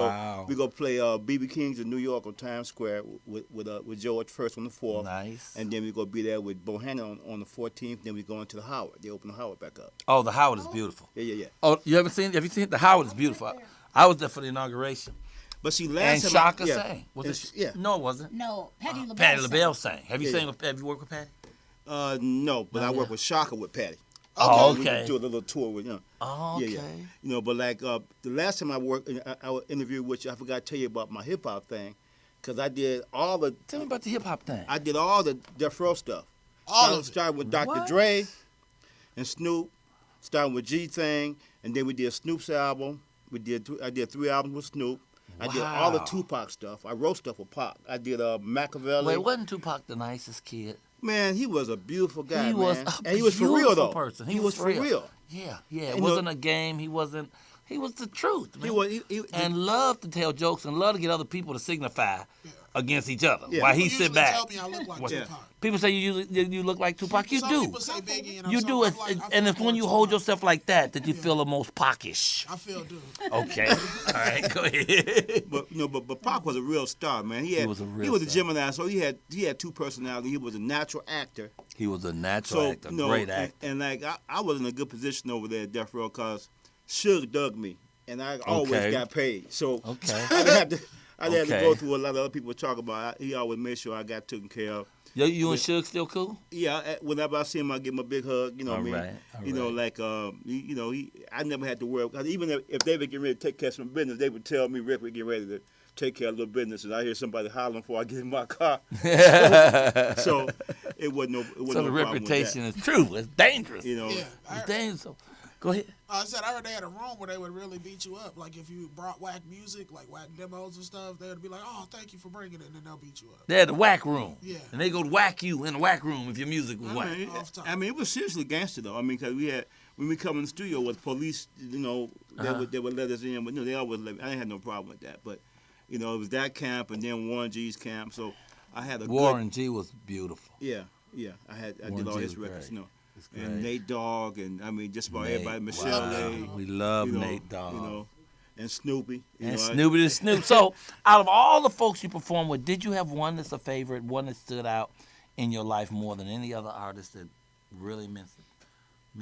go play B.B. King's in New York on Times Square with George first on the 4th. Nice. And then we go be there with Bohannon on the 14th. Then we go into the Howard. They open the Howard back up. Oh, the Howard is beautiful. Yeah. Oh, have you seen the Howard is beautiful? I was there for the inauguration. But see, last time Shaka sang. No, it wasn't. No, Patti LaBelle. Patti LaBelle sang. Have you worked with Patti? No, but I work with Shaka with Patti. Oh, okay. We do a little tour with him. Oh, okay. Yeah. But like the last time I worked, I interviewed with you. I forgot to tell you about my hip hop thing, because I did all the. Tell me about the hip hop thing. I did all the Death Row stuff. Starting with Dr. Dre and Snoop, starting with G Thing, and then we did Snoop's album. I did 3 albums with Snoop. I did all the Tupac stuff. I wrote stuff with Pac. I did Machiavelli. Wait, wasn't Tupac the nicest kid? Man, he was a beautiful guy. He was and he was for real though. Person. He was for real. Yeah. It wasn't a game. He was the truth. Man. And loved to tell jokes and loved to get other people to signify against each other while he sit back. Tell me I look like Tupac. People say you look like Tupac. You Some do. people say Biggie, and you do it, and it's when you hold yourself like that you feel the most Pacish. I feel dude. Okay. All right. Go ahead. But Pac was a real star, man. He was a Gemini, so he had 2 personalities. He was a natural actor. He was a natural actor, great actor. And like I was in a good position over there at Death Row because Suge dug me, and I always got paid. So I didn't have to go through a lot of other people talk about. He always made sure I got taken care of. You and Suge still cool? Yeah. Whenever I see him, I give him a big hug. You know what I mean? I never had to worry. Cause even if they were getting ready to take care of some business, they would tell me, Rick, we're getting ready to take care of a little business, and I hear somebody hollering before I get in my car. So it wasn't no. So the reputation is true. It's dangerous. It's dangerous. Go ahead. I said I heard they had a room where they would really beat you up. Like if you brought whack music, like whack demos and stuff, they would be like, "Oh, thank you for bringing it," and then they'll beat you up. They had the whack room. Yeah. And they go whack you in the whack room if your music was whack. It was seriously gangster though. I mean, because when we come in the studio with police, they would let us in, but they always let me. I didn't have no problem with that, but it was that camp and then Warren G's camp. So I had Warren G was beautiful. Yeah. I did all his records, and Nate Dogg, and I mean just about everybody. Michelle Lee. We love Nate Dogg. And Snoopy. Snoopy to Snoop. So, out of all the folks you performed with, did you have one that's a favorite, one that stood out in your life more than any other artist that really meant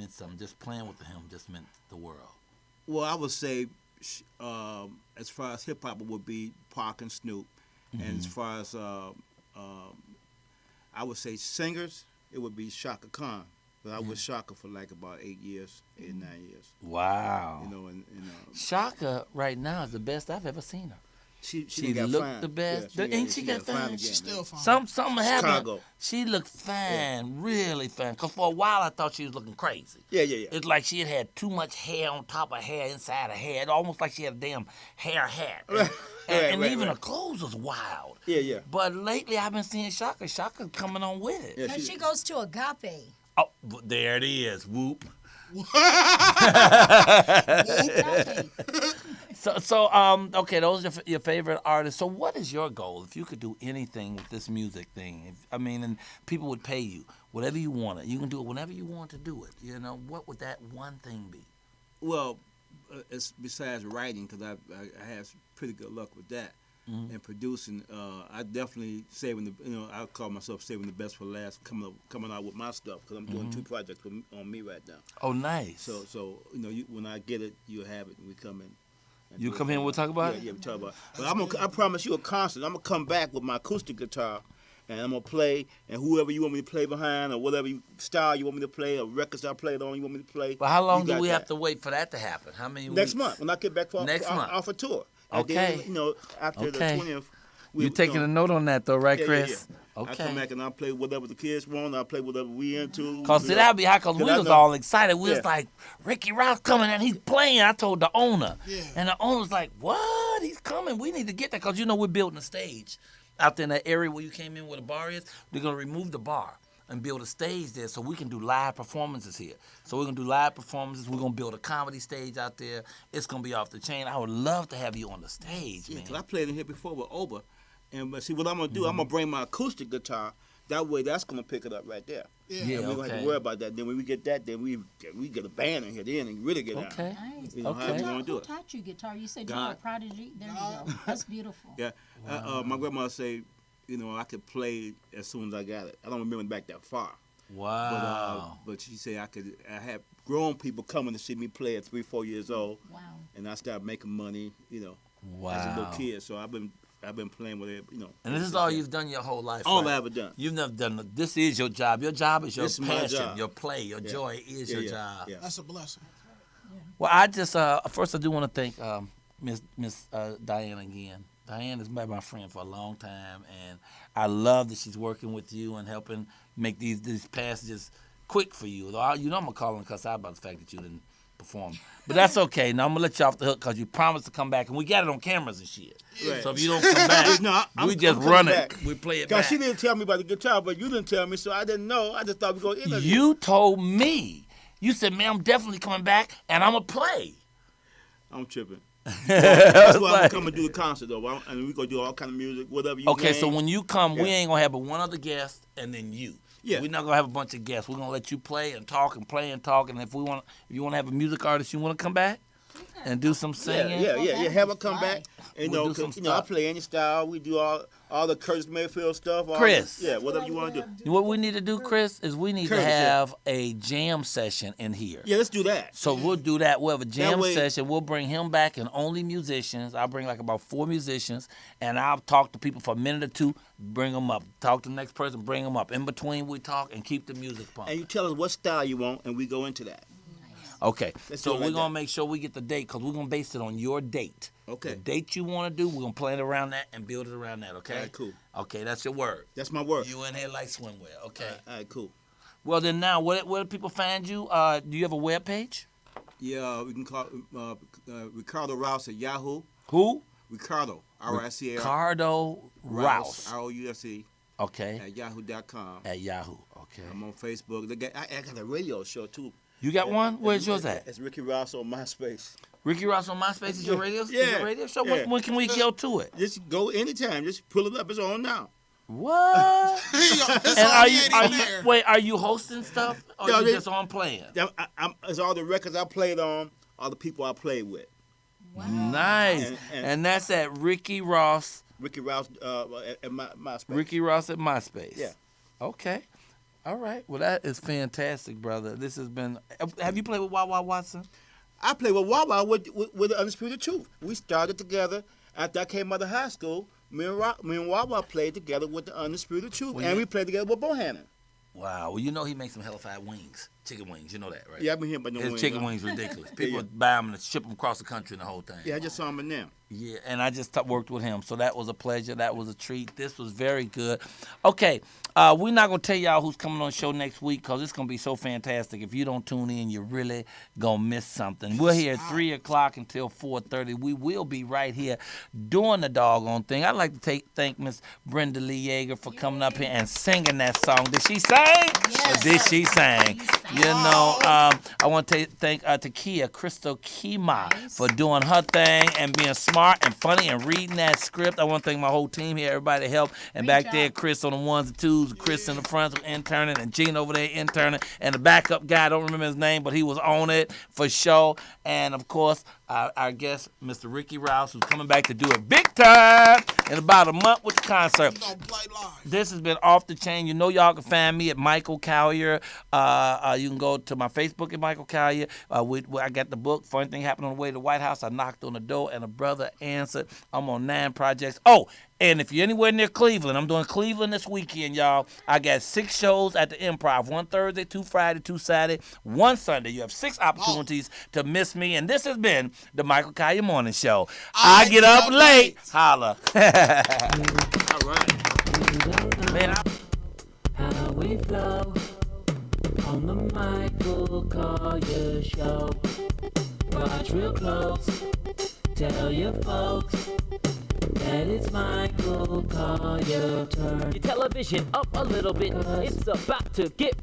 something? Just playing with him just meant the world. Well, I would say, as far as hip hop, it would be Pac and Snoop, and as far as I would say singers, it would be Shaka Khan. But I was Shaka for like about 8 years, 8 or 9 years. Wow. Shaka right now is the best I've ever seen her. She looked fine. the best. Yeah, Ain't she got fine? She's still fine. Something happened. She looked fine, really fine. Because for a while I thought she was looking crazy. Yeah. It's like she had too much hair on top of hair, inside her hair. It almost like she had a damn hair hat. And even her clothes was wild. Yeah. But lately I've been seeing Shaka. Shaka's coming on with it. Yeah, she goes to Agape. Oh, there it is. Whoop. Okay, those are your favorite artists. So what is your goal? If you could do anything with this music thing, and people would pay you, whatever you wanted, you can do it whenever you want to do it. What would that one thing be? Well, it's besides writing, because I have pretty good luck with that. and producing. I definitely saving the. I call myself saving the best for last. Coming out with my stuff because I'm doing 2 projects on me right now. Oh, nice. So when I get it, you'll have it. We come in. You come here and we'll talk about it. Yeah, we talk about it. But I promise you a concert. I'm gonna come back with my acoustic guitar. And I'm going to play, and whoever you want me to play behind, or whatever style you want me to play, or records I played on you want me to play. But how long do we have to wait for that to happen? How many Next weeks? month, when I get back off a tour. Okay. And then, after the 20th. You're taking a note on that, though, right, yeah, Chris? Yeah. Okay. I come back and I'll play whatever the kids want. I'll play whatever we into. Because that'd be high, because we was all excited. We was like, Ricky Rouse coming and he's playing. I told the owner. Yeah. And the owner's like, what? He's coming. We need to get that because, we're building a stage. Out there in that area where you came in where the bar is, they're going to remove the bar and build a stage there so we can do live performances here. So we're going to do live performances. We're going to build a comedy stage out there. It's going to be off the chain. I would love to have you on the stage, man. Because I played in here before with Oba. But see, what I'm going to do, I'm going to bring my acoustic guitar. That way, that's going to pick it up right there. Yeah, and we don't have to worry about that. Then when we get that, then we get a band in here then and really get out. Okay. Nice. How you want to do it? Who taught you guitar? You said you were a prodigy. There you go. That's beautiful. Yeah. Wow. My grandma say, I could play as soon as I got it. I don't remember back that far. Wow. But she said I had grown people coming to see me play at 3, 4 years old. Wow. And I started making money, wow. as a little kid. So I've been playing with it, And this is all you've done your whole life. All right? I ever done. You've never done. This is your job. Your job is your passion, job. your play, your joy is your job. Yeah. That's a blessing. Well, I just first I do want to thank Miss Diana again. Diane has been my friend for a long time, and I love that she's working with you and helping make these passages quick for you. Though I'm gonna call and cuss out about the fact that you didn't perform, but that's okay. Now I'm gonna let you off the hook because you promised to come back, and we got it on cameras and shit. Right. So if you don't come back, we just run it. We play it back. Because she didn't tell me about the guitar, but you didn't tell me, so I didn't know. I just thought we were going to interview. You told me. You said, man, I'm definitely coming back, and I'm gonna play. I'm tripping. That's why I'm going to come and do the concert, though. And we're going to do all kind of music, whatever you Okay, name. so when you come, we ain't going to have but one other guest and then you. Yeah. We're not going to have a bunch of guests. We're going to let you play and talk and play and talk. And if you want to have a music artist, you want to come back and do some singing? Yeah. Have her come back. And, We'll do some I play any style. We do all the Curtis Mayfield stuff. Chris. Whatever you want to do. What we need to do, Chris, is we need to have a jam session in here. Yeah, let's do that. So we'll do that. We'll have a jam session. We'll bring him back and only musicians. I'll bring like about 4 musicians, and I'll talk to people for a minute or 2, bring them up. Talk to the next person, bring them up. In between, we talk and keep the music pumping. And you tell us what style you want, and we go into that. Okay, Let's so do it we're like going that. to make sure we get the date because we're going to base it on your date. Okay. The date you want to do, we're going to plan it around that and build it around that, okay? All right, cool. Okay, that's your word. That's my word. You in here like swimwear, okay? All right, cool. Well, then now, where do people find you? Do you have a web page? Yeah, we can call Ricardo Rouse at Yahoo. Who? Ricardo, R-I-C-A-R. Ricardo Rouse. R-O-U-S-E. Okay. At yahoo.com. At Yahoo, okay. I'm on Facebook. I got a radio show, too. You got one? Where's yours at? It's Ricky Rouse on MySpace. Ricky Rouse on MySpace is your radio? Yeah. Is your radio show? Yeah. When can we go to it? Just go anytime. Just pull it up. It's on now. What? And are you hosting stuff? Or No, you just on playing? It's all the records I played on, all the people I played with. Wow. Nice. And that's at Ricky Rouse. Ricky Rouse at MySpace. Ricky Rouse at MySpace. Yeah. Okay. All right. Well, that is fantastic, brother. This has been. Have you played with Wawa Watson? I played with Wawa with the Undisputed Truth. We started together after I came out of high school. Me and Wawa played together with the Undisputed Truth, and we played together with Bohannon. Wow. Well, you know he makes some hellified wings, chicken wings. You know that, right? Yeah, I've been hearing about them His wings. chicken wings ridiculous. People Yeah. buy them and ship them across the country and the whole thing. Yeah, I just saw him in them. Yeah, and I just worked with him, so that was a pleasure. That was a treat. This was very good. Okay, we're not going to tell y'all who's coming on the show next week because it's going to be so fantastic. If you don't tune in, you're really going to miss something. We're here at 3 o'clock until 4:30. We will be right here doing the doggone thing. I'd like to thank Miss Brenda Lee Eager for coming up here and singing that song. Did she sing? Yes. Or did she sing? You know, I want to thank T'Keyah Keymáh for doing her thing and being smart and funny and reading that script. I want to thank my whole team here, everybody that helped. And back there, Chris on the ones and twos, Chris in the front interning, and Gene over there interning, and the backup guy, I don't remember his name, but he was on it for sure. And of course, our guest, Mr. Ricky Rouse, who's coming back to do it big time in about a month with the concert. This has been off the chain. You know y'all can find me at Michael Colyar. You can go to my Facebook at Michael Colyar. I got the book, Funny Thing Happened on the Way to the White House. I knocked on the door and a brother answered. I'm on 9 projects. Oh, and if you're anywhere near Cleveland, I'm doing Cleveland this weekend, y'all. I got 6 shows at the Improv. 1 Thursday, 2 Friday, 2 Saturday, 1 Sunday. You have 6 opportunities to miss me. And this has been the Michael Colyar Morning Show. I get up late. Holla. All right. Man, How we flow on the Michael Colyar Show. Watch real close. Tell your folks that it's Michael Colyar turn. Your television up a little bit. It's about to get